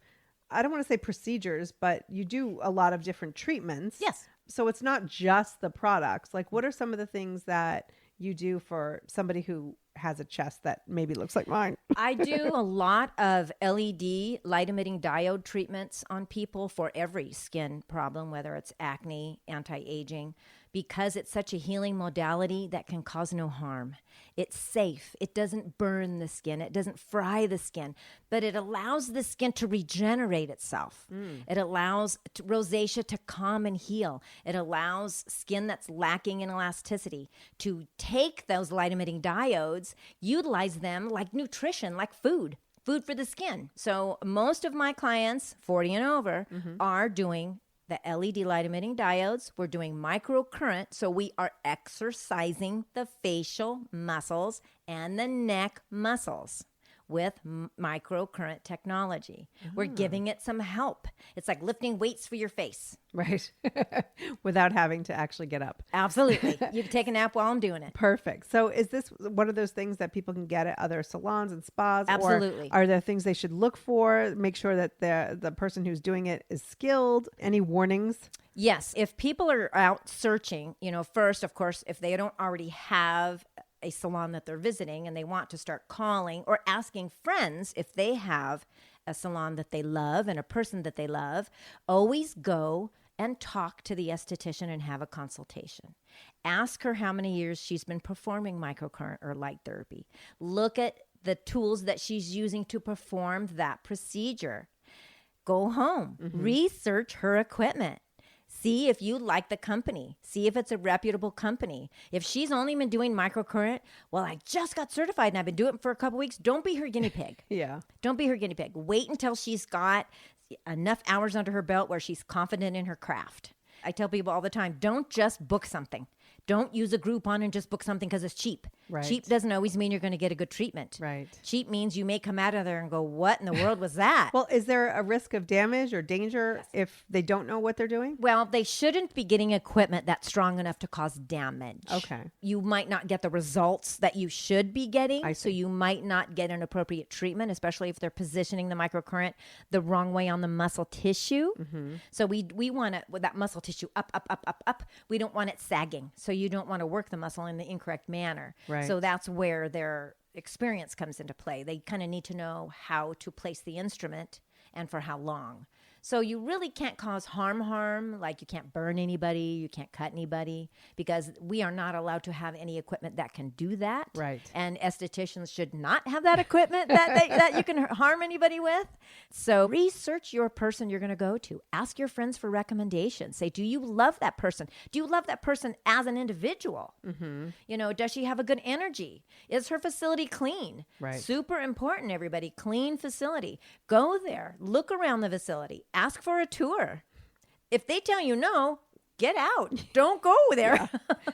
I don't want to say procedures, but you do a lot of different treatments. Yes. So it's not just the products. Like, what are some of the things that you do for somebody who has a chest that maybe looks like mine? I do a lot of LED light emitting diode treatments on people for every skin problem, whether it's acne, anti-aging, because it's such a healing modality that can cause no harm. It's safe. It doesn't burn the skin. It doesn't fry the skin, but it allows the skin to regenerate itself. It allows rosacea to calm and heal. It allows skin that's lacking in elasticity to take those light emitting diodes, utilize them like nutrition, like food for the skin. So most of my clients, 40 and over, are doing the LED light emitting diodes. We're doing microcurrent. So we are exercising the facial muscles and the neck muscles with microcurrent technology. We're giving it some help. It's like lifting weights for your face. Right. Without having to actually get up. Absolutely. You can take a nap while I'm doing it. Perfect. So is this one of those things that people can get at other salons and spas? Absolutely. Or are there things they should look for? Make sure that the person who's doing it is skilled. Any warnings? Yes. If people are out searching, first, of course, if they don't already have a salon that they're visiting and they want to start calling or asking friends if they have a salon that they love and a person that they love, always go and talk to the esthetician and have a consultation. Ask her how many years she's been performing microcurrent or light therapy. Look at the tools that she's using to perform that procedure. Go home, research her equipment. See if you like the company. See if it's a reputable company. If she's only been doing microcurrent, well, I just got certified and I've been doing it for a couple weeks. Don't be her guinea pig. Yeah. Don't be her guinea pig. Wait until she's got enough hours under her belt where she's confident in her craft. I tell people all the time, don't just book something. Don't use a Groupon and just book something because it's cheap. Right. Cheap doesn't always mean you're going to get a good treatment. Right. Cheap means you may come out of there and go, what in the world was that? Well, is there a risk of damage or danger if they don't know what they're doing? Well, they shouldn't be getting equipment that's strong enough to cause damage. Okay. You might not get the results that you should be getting. I So see. you might not get an appropriate treatment, especially if they're positioning the microcurrent the wrong way on the muscle tissue. So we want it with that muscle tissue up, up, up, up, up. We don't want it sagging. So you don't want to work the muscle in the incorrect manner. Right. So that's where their experience comes into play. They kind of need to know how to place the instrument and for how long. So you really can't cause harm, like you can't burn anybody, you can't cut anybody, because we are not allowed to have any equipment that can do that. Right. And estheticians should not have that equipment that you can harm anybody with. So research your person you're going to go to. Ask your friends for recommendations. Say, do you love that person? Do you love that person as an individual? You know, does she have a good energy? Is her facility clean? Right. Super important, everybody. Clean facility. Go there. Look around the facility. Ask for a tour. If they tell you no, get out. Don't go there.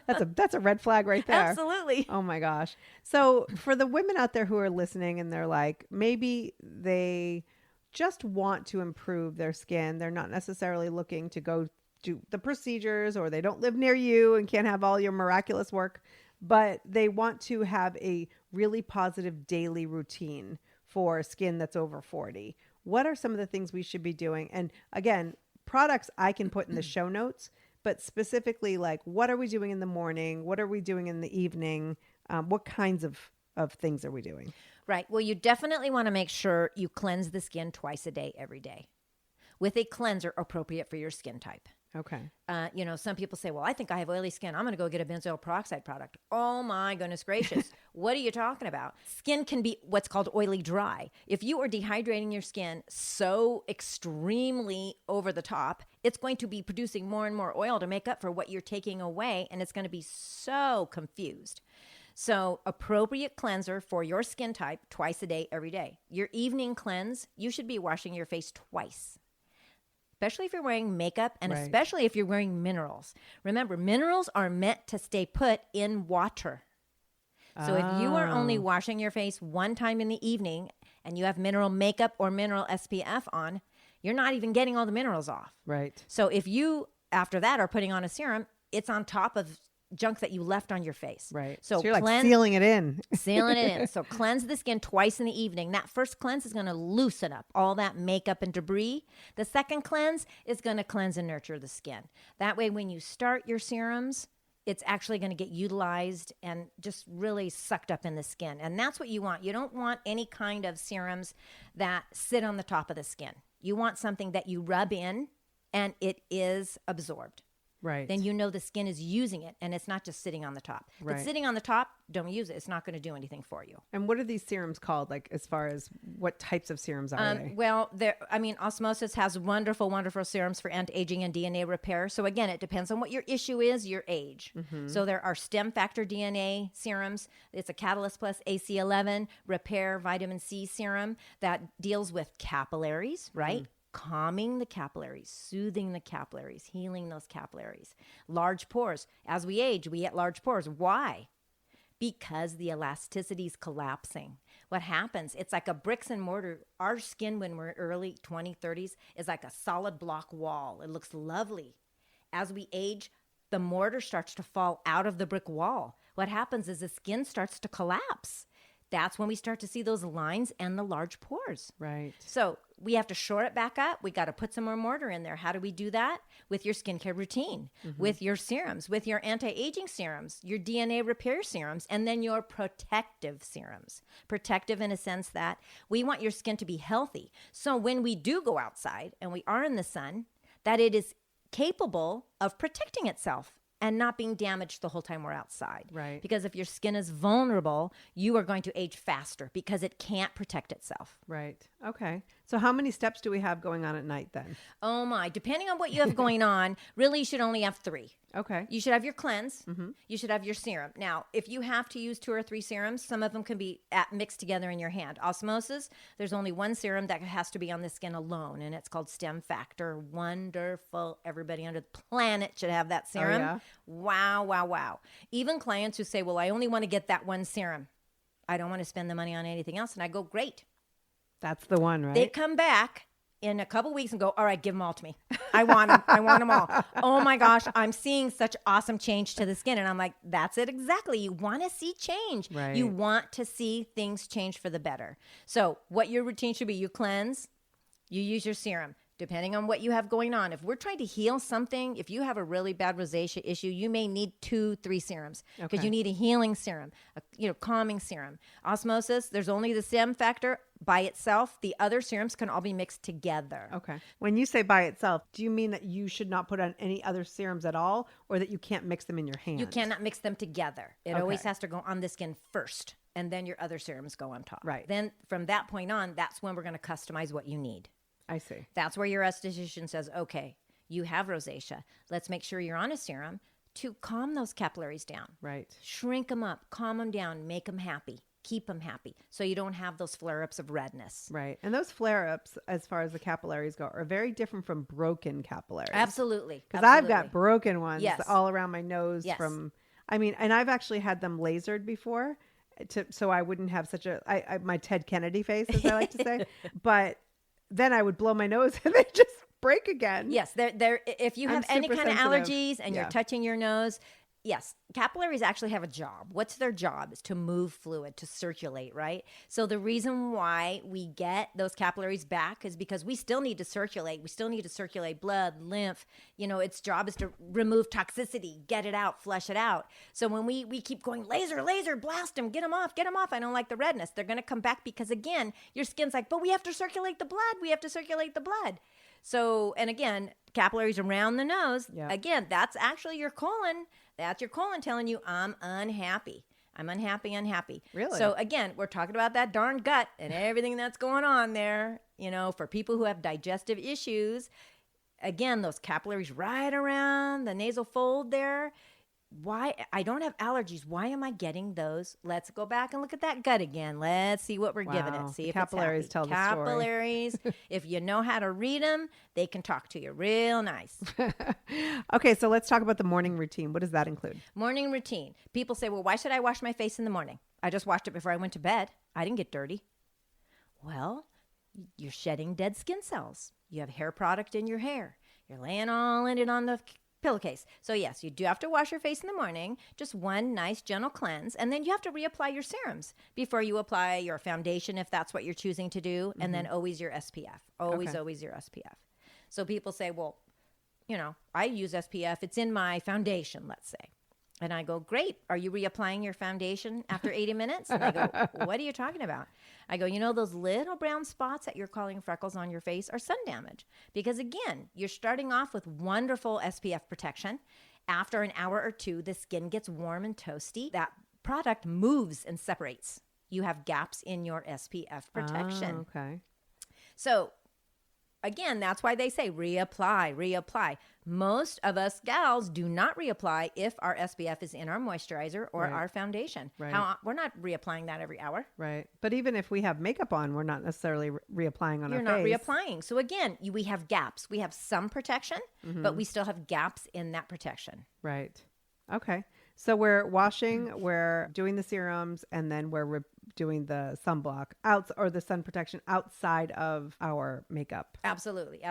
That's a red flag right there. Absolutely. Oh my gosh. So for the women out there who are listening and they're like, maybe they just want to improve their skin. They're not necessarily looking to go do the procedures, or they don't live near you and can't have all your miraculous work, but they want to have a really positive daily routine for skin that's over 40. What are some of the things we should be doing? And again, products I can put in the show notes, but specifically, like, what are we doing in the morning? What are we doing in the evening? What kinds of things are we doing? Right. Well, you definitely want to make sure you cleanse the skin twice a day, every day, with a cleanser appropriate for your skin type. Okay. You know, some people say, well, I think I have oily skin. I'm going to go get a benzoyl peroxide product. Oh my goodness gracious. What are you talking about? Skin can be what's called oily dry. If you are dehydrating your skin so extremely over the top, it's going to be producing more and more oil to make up for what you're taking away. And it's going to be so confused. So appropriate cleanser for your skin type twice a day, every day. Your evening cleanse, you should be washing your face twice. Especially if you're wearing makeup and Right. especially if you're wearing minerals. Remember, minerals are meant to stay put in water. So if you are only washing your face one time in the evening and you have mineral makeup or mineral SPF on, you're not even getting all the minerals off. Right. So if you, after that, are putting on a serum, it's on top of junk that you left on your face. Right. So you're like cleanse, sealing it in. sealing it in. So cleanse the skin twice in the evening. That first cleanse is going to loosen up all that makeup and debris. The second cleanse is going to cleanse and nurture the skin. That way, when you start your serums, it's actually going to get utilized and just really sucked up in the skin. And that's what you want. You don't want any kind of serums that sit on the top of the skin. You want something that you rub in and it is absorbed. Right. Then you know the skin is using it and it's not just sitting on the top. If Right. it's sitting on the top, don't use it. It's not going to do anything for you. And what are these serums called? Like, as far as what types of serums are they? Well, Osmosis has wonderful, wonderful serums for anti-aging and DNA repair. So again, it depends on what your issue is, your age. So there are stem factor DNA serums. It's a Catalyst Plus AC11 repair vitamin C serum that deals with capillaries, right? Calming the capillaries, soothing the capillaries, healing those capillaries. Large pores. As we age, we get large pores. Why? Because the elasticity is collapsing. What happens? It's like a bricks and mortar. Our skin when we're early 20s, 30s is like a solid block wall. It looks lovely. As we age, the mortar starts to fall out of the brick wall. What happens is the skin starts to collapse. That's when we start to see those lines and the large pores. Right. So we have to shore it back up. We got to put some more mortar in there. How do we do that? With your skincare routine, with your serums, with your anti-aging serums, your DNA repair serums, and then your protective serums. Protective in a sense that we want your skin to be healthy. So when we do go outside and we are in the sun, that it is capable of protecting itself and not being damaged the whole time we're outside. Right. Because if your skin is vulnerable, you are going to age faster because it can't protect itself. Right. Okay. So how many steps do we have going on at night then? Oh my, depending on what you have going on, really you should only have 3. Okay. You should have your cleanse. You should have your serum. Now, if you have to use 2 or 3 serums, some of them can be mixed together in your hand. Osmosis, there's only one serum that has to be on the skin alone, and it's called Stem Factor. Wonderful. Everybody under the planet should have that serum. yeah? Wow, wow, wow. Even clients who say, well, I only want to get that one serum. I don't want to spend the money on anything else. And I go, great. That's the one, right? They come back in a couple weeks and go, all right, give them all to me. I want them. I want them all. Oh my gosh, I'm seeing such awesome change to the skin. And I'm like, that's it exactly. You want to see change. Right. You want to see things change for the better. So what your routine should be, you cleanse, you use your serum. Depending on what you have going on. If we're trying to heal something, if you have a really bad rosacea issue, you may need 2, 3 serums because you need a healing serum, a calming serum. Osmosis, there's only the Stem Factor by itself. The other serums can all be mixed together. Okay. When you say by itself, do you mean that you should not put on any other serums at all, or that you can't mix them in your hand? You cannot mix them together. It always has to go on the skin first, and then your other serums go on top. Right. Then from that point on, that's when we're going to customize what you need. I see. That's where your esthetician says, okay, you have rosacea. Let's make sure you're on a serum to calm those capillaries down. Right. Shrink them up, calm them down, make them happy, keep them happy so you don't have those flare-ups of redness. Right. And those flare-ups, as far as the capillaries go, are very different from broken capillaries. Absolutely. Because I've got broken ones Yes. all around my nose Yes. from, and I've actually had them lasered before so I wouldn't have such my Ted Kennedy face, as I like to say. But then I would blow my nose and they just break again. Yes, they're if you have any kind of allergies and you're touching your nose, yes, capillaries actually have a job. What's their job? Is to move fluid, to circulate, right? So the reason why we get those capillaries back is because we still need to circulate. We still need to circulate blood, lymph. Its job is to remove toxicity, get it out, flush it out. So when we keep going, laser, blast them, get them off. I don't like the redness. They're going to come back because, again, your skin's like, but we have to circulate the blood. So, and again, capillaries around the nose, again, that's actually your colon. That's your colon telling you, I'm unhappy. I'm unhappy. Really? So again, we're talking about that darn gut and everything that's going on there. For people who have digestive issues, again, those capillaries right around the nasal fold there. Why? I don't have allergies. Why am I getting those? Let's go back and look at that gut again. Let's see what we're giving it. See if capillaries it's tell happy. the story. Capillaries, if you know how to read them, they can talk to you real nice. Okay, so let's talk about the morning routine. What does that include? Morning routine. People say, well, why should I wash my face in the morning? I just washed it before I went to bed. I didn't get dirty. Well, you're shedding dead skin cells. You have hair product in your hair. You're laying all in it on the pillowcase. So yes, you do have to wash your face in the morning, just one nice gentle cleanse, and then you have to reapply your serums before you apply your foundation if that's what you're choosing to do, and then always your SPF. Always your SPF. So people say, well, I use SPF. It's in my foundation, let's say. And I go, great. Are you reapplying your foundation after 80 minutes? And they go, what are you talking about? I go, those little brown spots that you're calling freckles on your face are sun damage. Because again, you're starting off with wonderful SPF protection. After an hour or two, the skin gets warm and toasty. That product moves and separates. You have gaps in your SPF protection. Oh, okay. So again, that's why they say reapply. Most of us gals do not reapply if our SPF is in our moisturizer or our foundation. Right. We're not reapplying that every hour. Right. But even if we have makeup on, we're not necessarily reapplying on You're our not face. reapplying. So again, we have gaps. We have some protection, but we still have gaps in that protection. Right. Okay. So we're washing, we're doing the serums, and then we're doing the sunblock or the sun protection outside of our makeup. Absolutely.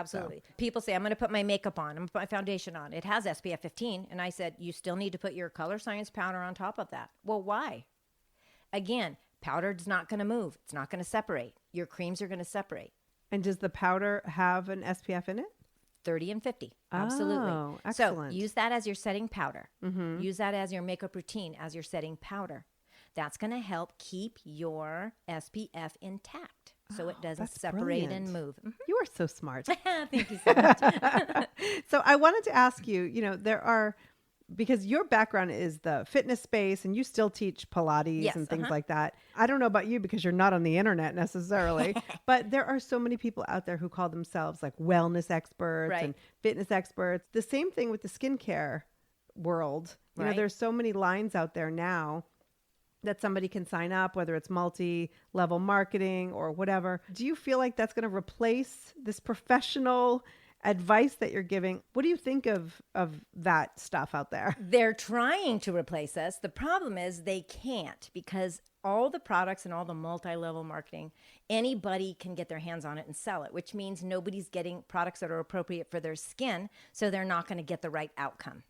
People say, I'm going to put my makeup on. I'm going to put my foundation on. It has SPF 15. And I said, you still need to put your Color Science powder on top of that. Well, why? Again, powder is not going to move. It's not going to separate. Your creams are going to separate. And does the powder have an SPF in it? 30 and 50. Absolutely. Oh, excellent. So use that as your setting powder. Use that as your makeup routine, as your setting powder. That's going to help keep your SPF intact so it doesn't separate brilliant. and move. You are so smart. Thank you so much. So I wanted to ask you, because your background is the fitness space and you still teach Pilates and things like that. I don't know about you because you're not on the internet necessarily, but there are so many people out there who call themselves like wellness experts and fitness experts. The same thing with the skincare. world. You know, Right. there's so many lines out there now that somebody can sign up, whether it's multi-level marketing or whatever. Do you feel like that's going to replace this professional advice that you're giving? What do you think of that stuff out there? They're trying to replace us. The problem is they can't, because all the products and all the multi-level marketing, anybody can get their hands on it and sell it, which means nobody's getting products that are appropriate for their skin, so they're not going to get the right outcome.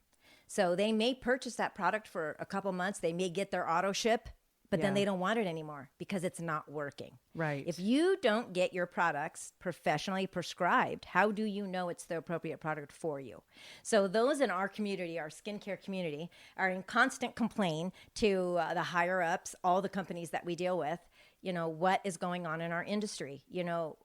So they may purchase that product for a couple months. They may get their auto ship, but then they don't want it anymore because it's not working. Right. If you don't get your products professionally prescribed, how do you know it's the appropriate product for you? So those in our community, our skincare community, are in constant complaint to the higher ups, all the companies that we deal with, you know, what is going on in our industry. You know,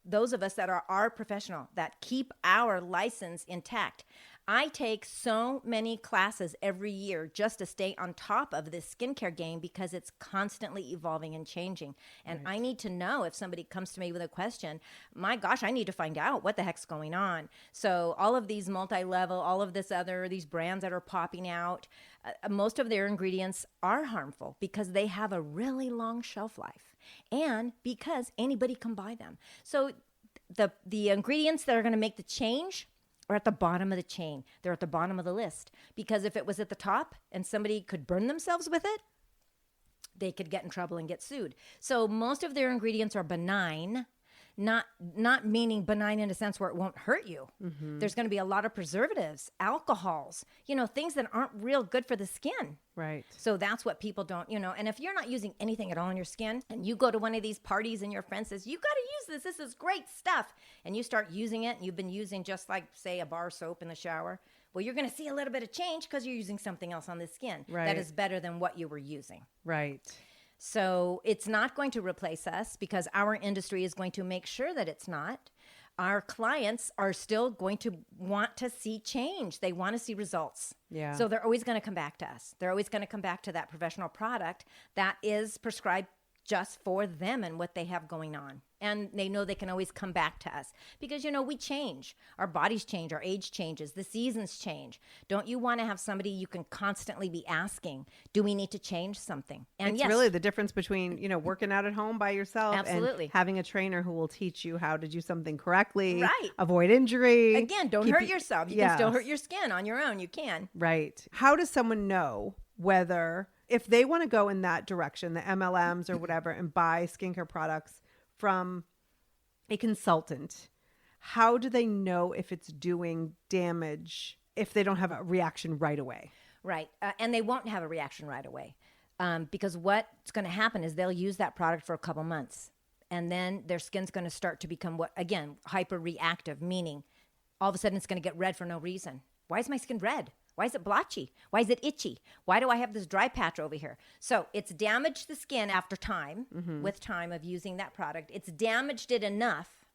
those of us that are professional, that keep our license intact. I take so many classes every year just to stay on top of this skincare game because it's constantly evolving and changing. And I need to know if somebody comes to me with a question, my gosh, I need to find out what the heck's going on. So all of these multi-level, all of these brands that are popping out, most of their ingredients are harmful because they have a really long shelf life and because anybody can buy them. So the ingredients that are going to make the change are at the bottom of the chain. They're at the bottom of the list. Because if it was at the top and somebody could burn themselves with it, they could get in trouble and get sued. So most of their ingredients are benign, not meaning benign in a sense where it won't hurt you. Mm-hmm. There's going to be a lot of preservatives, alcohols, you know, things that aren't real good for the skin. Right. So that's what people don't, you know, and if you're not using anything at all on your skin and you go to one of these parties and your friend says, you got to use this, this is great stuff. And you start using it and you've been using just like, say, a bar soap in the shower. Well, you're going to see a little bit of change because you're using something else on the skin that is better than what you were using. Right. So it's not going to replace us because our industry is going to make sure that it's not. Our clients are still going to want to see change. They want to see results. Yeah. So they're always going to come back to us. They're always going to come back to that professional product that is prescribed just for them and what they have going on. And they know they can always come back to us because, you know, we change. Our bodies change. Our age changes. The seasons change. Don't you want to have somebody you can constantly be asking, do we need to change something? And it's really the difference between, you know, working out at home by yourself Absolutely. and having a trainer who will teach you how to do something correctly, Right. avoid injury. Again, don't hurt yourself. You can still hurt your skin on your own. You can. Right. How does someone know whether, if they want to go in that direction, the MLMs or whatever, and buy skincare products from a consultant, how do they know if it's doing damage if they don't have a reaction right away? Right. And they won't have a reaction right away because what's going to happen is they'll use that product for a couple months and then their skin's going to start to become hyper reactive, meaning all of a sudden it's going to get red for no reason. Why is my skin red? Why is it blotchy? Why is it itchy? Why do I have this dry patch over here? So it's damaged the skin after time, with time of using that product. It's damaged it enough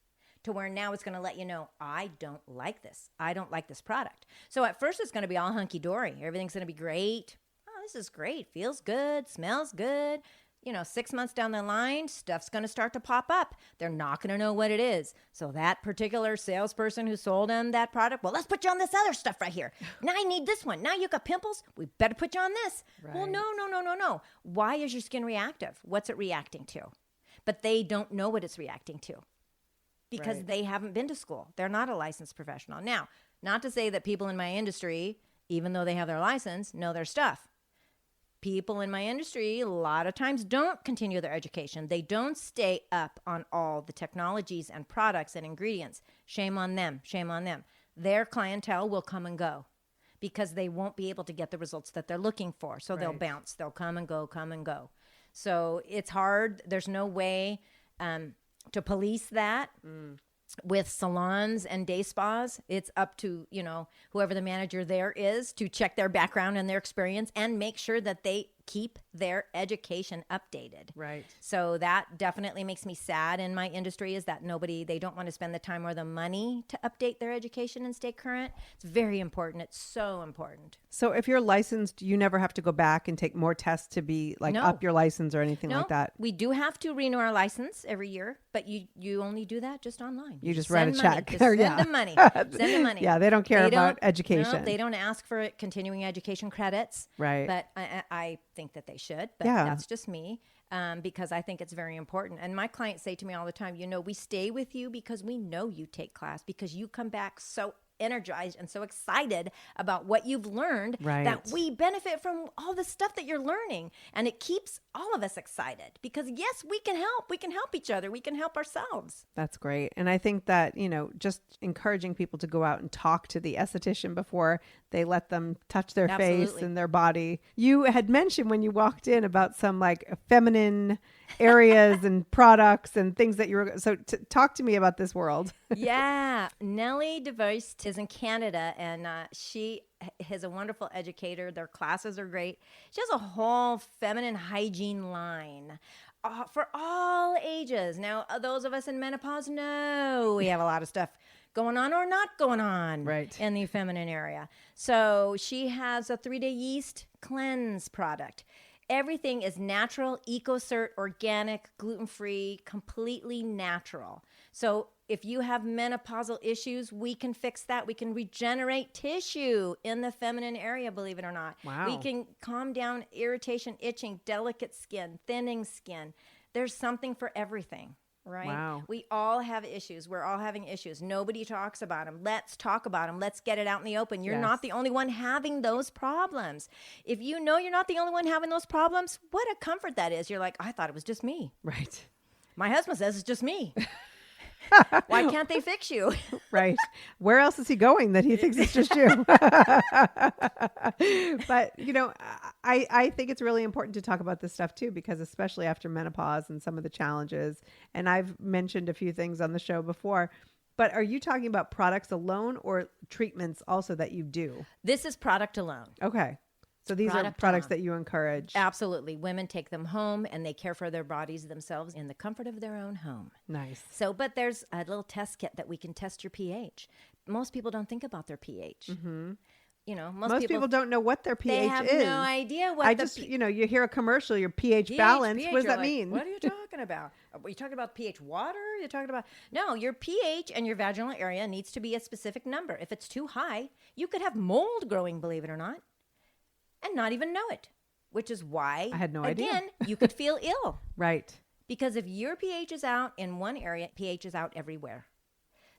to where now it's going to let you know, I don't like this. I don't like this product. So at first it's going to be all hunky-dory. Everything's going to be great. Oh, this is great. Feels good. Smells good. You know, 6 months down the line, stuff's going to start to pop up. They're not going to know what it is. So that particular salesperson who sold them that product, well, let's put you on this other stuff right here. Now I need this one. Now you got pimples. We better put you on this. Right. Well, no. Why is your skin reactive? What's it reacting to? But they don't know what it's reacting to because they haven't been to school. They're not a licensed professional. Now, not to say that people in my industry, even though they have their license, know their stuff. People in my industry a lot of times don't continue their education. They don't stay up on all the technologies and products and ingredients. Shame on them. Shame on them. Their clientele will come and go because they won't be able to get the results that they're looking for. So they'll bounce. They'll come and go. So it's hard. There's no way to police that. With salons and day spas, it's up to, you know, whoever the manager there is to check their background and their experience and make sure that they keep their education updated. Right. So that definitely makes me sad in my industry, is that they don't want to spend the time or the money to update their education and stay current. It's very important. It's so important. So if you're licensed, you never have to go back and take more tests to be like No. up your license or anything No, like that. we do have to renew our license every year, but you only do that just online. You just write a send money. check. Just Or, send the money. Send the money. Yeah, they don't care about education. No, they don't ask for continuing education credits. Right. But I think that they should. But Yeah. that's just me, because I think it's very important. And my clients say to me all the time, we stay with you because we know you take class, because you come back so energized and so excited about what you've learned, Right. that we benefit from all the stuff that you're learning. And it keeps all of us excited, because yes, we can help each other. We can help ourselves. That's great. And I think that, just encouraging people to go out and talk to the esthetician before they let them touch their face Absolutely. and their body. You had mentioned when you walked in about some like feminine areas and products and things that you were, so talk to me about this world. Yeah. Nellie DeVoist is in Canada, and she is a wonderful educator. Their classes are great. She has a whole feminine hygiene line for all ages. Now, those of us in menopause know we have a lot of stuff going on or not going on Right. in the feminine area. So she has a 3-day yeast cleanse product. Everything is natural, EcoCert, organic, gluten-free, completely natural. So if you have menopausal issues, we can fix that. We can regenerate tissue in the feminine area, believe it or not. Wow. We can calm down irritation, itching, delicate skin, thinning skin. There's something for everything. Right? Wow. We all have issues. We're all having issues. Nobody talks about them. Let's talk about them. Let's get it out in the open. You're Yes. not the only one having those problems. If you know you're not the only one having those problems, what a comfort that is. You're like, I thought it was just me. Right. My husband says it's just me. Why can't they fix you? Right. Where else is he going that he thinks it's just you? But, I think it's really important to talk about this stuff too, because especially after menopause and some of the challenges, and I've mentioned a few things on the show before, but are you talking about products alone or treatments also that you do? This is product alone. Okay. So these are Product products alone. that you encourage. Absolutely. Women take them home and they care for their bodies themselves in the comfort of their own home. Nice. So, but there's a little test kit that we can test your pH. Most people don't think about their pH. Mm-hmm. Most people don't know what their pH they have is. no idea what you hear a commercial, your pH balance. What does you're that like, mean? What are you talking about? Are you talking about pH water? You're talking about, no, your pH and your vaginal area needs to be a specific number. If it's too high, you could have mold growing, believe it or not, and not even know it, which is why, I had no idea. Again, you could feel ill. Right. Because if your pH is out in one area, pH is out everywhere.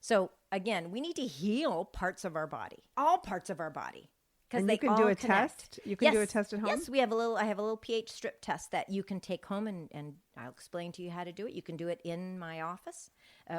So again, we need to heal parts of our body, all parts of our body. And they you can all do a connect. test? You can do a test at home? Yes, I have a little pH strip test that you can take home, and I'll explain to you how to do it. You can do it in my office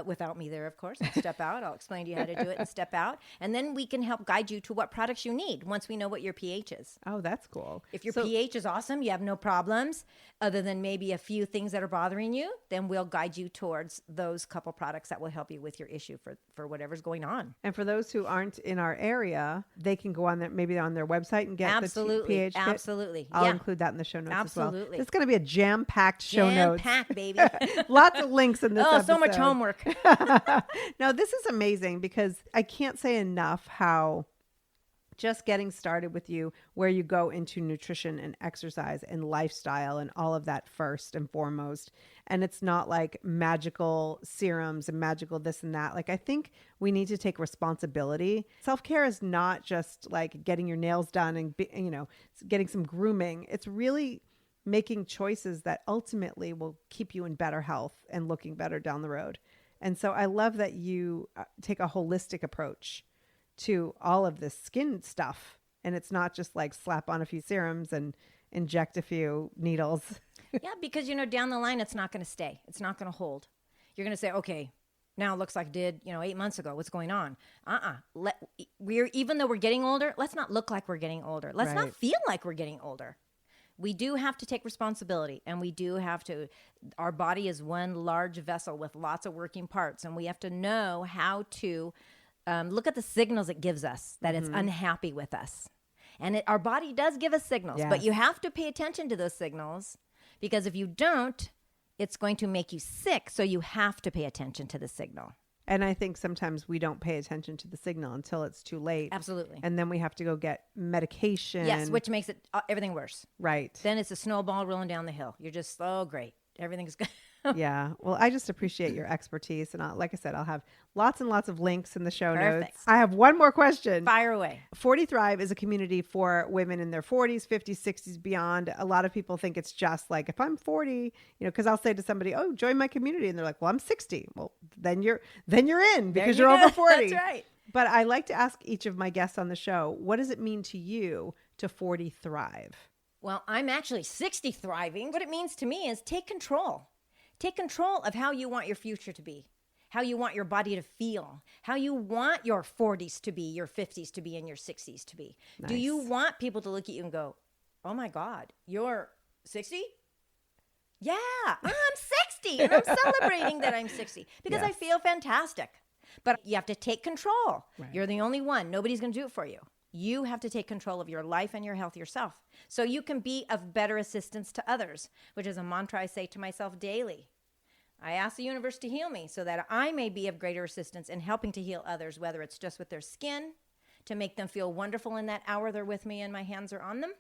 without me there, of course. I'll step out. I'll explain to you how to do it and step out. And then we can help guide you to what products you need once we know what your pH is. Oh, that's cool. If your pH is awesome, you have no problems, other than maybe a few things that are bothering you, then we'll guide you towards those couple products that will help you with your issue for whatever's going on. And for those who aren't in our area, they can go on there, maybe on their website and get Absolutely. the pH kit. Absolutely. I'll Yeah. include that in the show notes as Absolutely. well. It's going to be a jam-packed show notes. Jam-packed, baby. Lots of links in this episode. So much homework. No, this is amazing because I can't say enough how just getting started with you, where you go into nutrition and exercise and lifestyle and all of that first and foremost. And it's not like magical serums and magical this and that. Like, I think we need to take responsibility. Self-care is not just like getting your nails done and, getting some grooming. It's really making choices that ultimately will keep you in better health and looking better down the road. And so I love that you take a holistic approach to all of this skin stuff. And it's not just like slap on a few serums and inject a few needles. Yeah, because, down the line, it's not going to stay. It's not going to hold. You're going to say, okay, now it looks like it did, 8 months ago. What's going on? Even though we're getting older, let's not look like we're getting older. Let's Right. not feel like we're getting older. We do have to take responsibility, and we do have to, our body is one large vessel with lots of working parts, and we have to know how to look at the signals it gives us that it's unhappy with us. And our body does give us signals, but Yes. you have to pay attention to those signals, because if you don't, it's going to make you sick. So you have to pay attention to the signal. And I think sometimes we don't pay attention to the signal until it's too late. Absolutely. And then we have to go get medication. Yes, which makes it everything worse. Right. Then it's a snowball rolling down the hill. You're just, oh, great. Everything's good. Yeah. Well, I just appreciate your expertise. And like I said, I'll have lots and lots of links in the show Perfect. notes. I have one more question. Fire away. 40 Thrive is a community for women in their 40s, 50s, 60s, beyond. A lot of people think it's just like, if I'm 40, because I'll say to somebody, oh, join my community. And they're like, well, I'm 60. Well, then you're in because you're over 40. That's right. But I like to ask each of my guests on the show, what does it mean to you to 40 Thrive? Well, I'm actually 60 thriving. What it means to me is take control. Take control of how you want your future to be, how you want your body to feel, how you want your 40s to be, your 50s to be, and your 60s to be. Nice. Do you want people to look at you and go, oh my God, you're 60? Yeah, I'm 60. And I'm celebrating that I'm 60 because I Yes. feel fantastic. But you have to take control. Right. You're the only one. Nobody's going to do it for you. You have to take control of your life and your health yourself, so you can be of better assistance to others, which is a mantra I say to myself daily. I ask the universe to heal me so that I may be of greater assistance in helping to heal others, whether it's just with their skin, to make them feel wonderful in that hour they're with me and my hands are on them,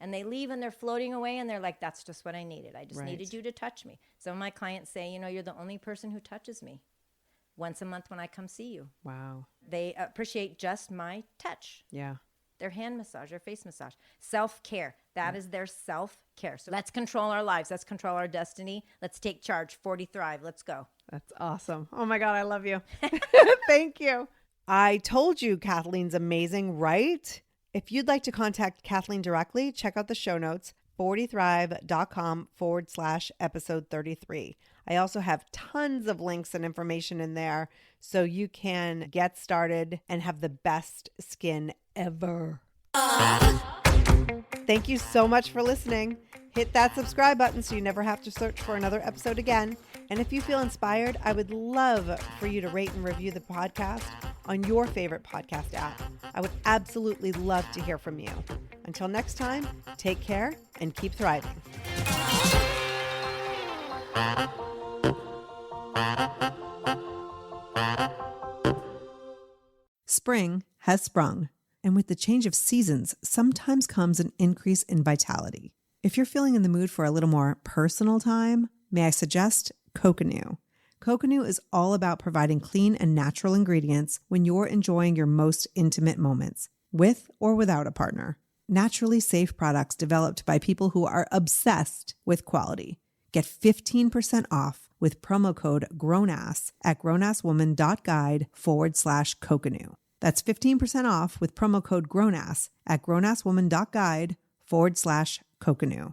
and they leave and they're floating away and they're like, that's just what I needed. I just Right. needed you to touch me. Some of my clients say, you're the only person who touches me once a month when I come see you. Wow. They appreciate just my touch. Yeah. Their hand massage, their face massage. Self-care. That is their self-care. So let's control our lives. Let's control our destiny. Let's take charge. 40 Thrive. Let's go. That's awesome. Oh my God, I love you. Thank you. I told you Kathleen's amazing, right? If you'd like to contact Kathleen directly, check out the show notes, 40thrive.com/episode 33. I also have tons of links and information in there so you can get started and have the best skin ever. Thank you so much for listening. Hit that subscribe button so you never have to search for another episode again. And if you feel inspired, I would love for you to rate and review the podcast on your favorite podcast app. I would absolutely love to hear from you. Until next time, take care and keep thriving. Spring has sprung, and with the change of seasons, sometimes comes an increase in vitality. If you're feeling in the mood for a little more personal time, may I suggest Coconut. Coconut is all about providing clean and natural ingredients when you're enjoying your most intimate moments, with or without a partner. Naturally safe products developed by people who are obsessed with quality. Get 15% off with promo code GROWNASS at grownasswoman.guide/coconut. That's 15% off with promo code GROWNASS at grownasswoman.guide/coconut.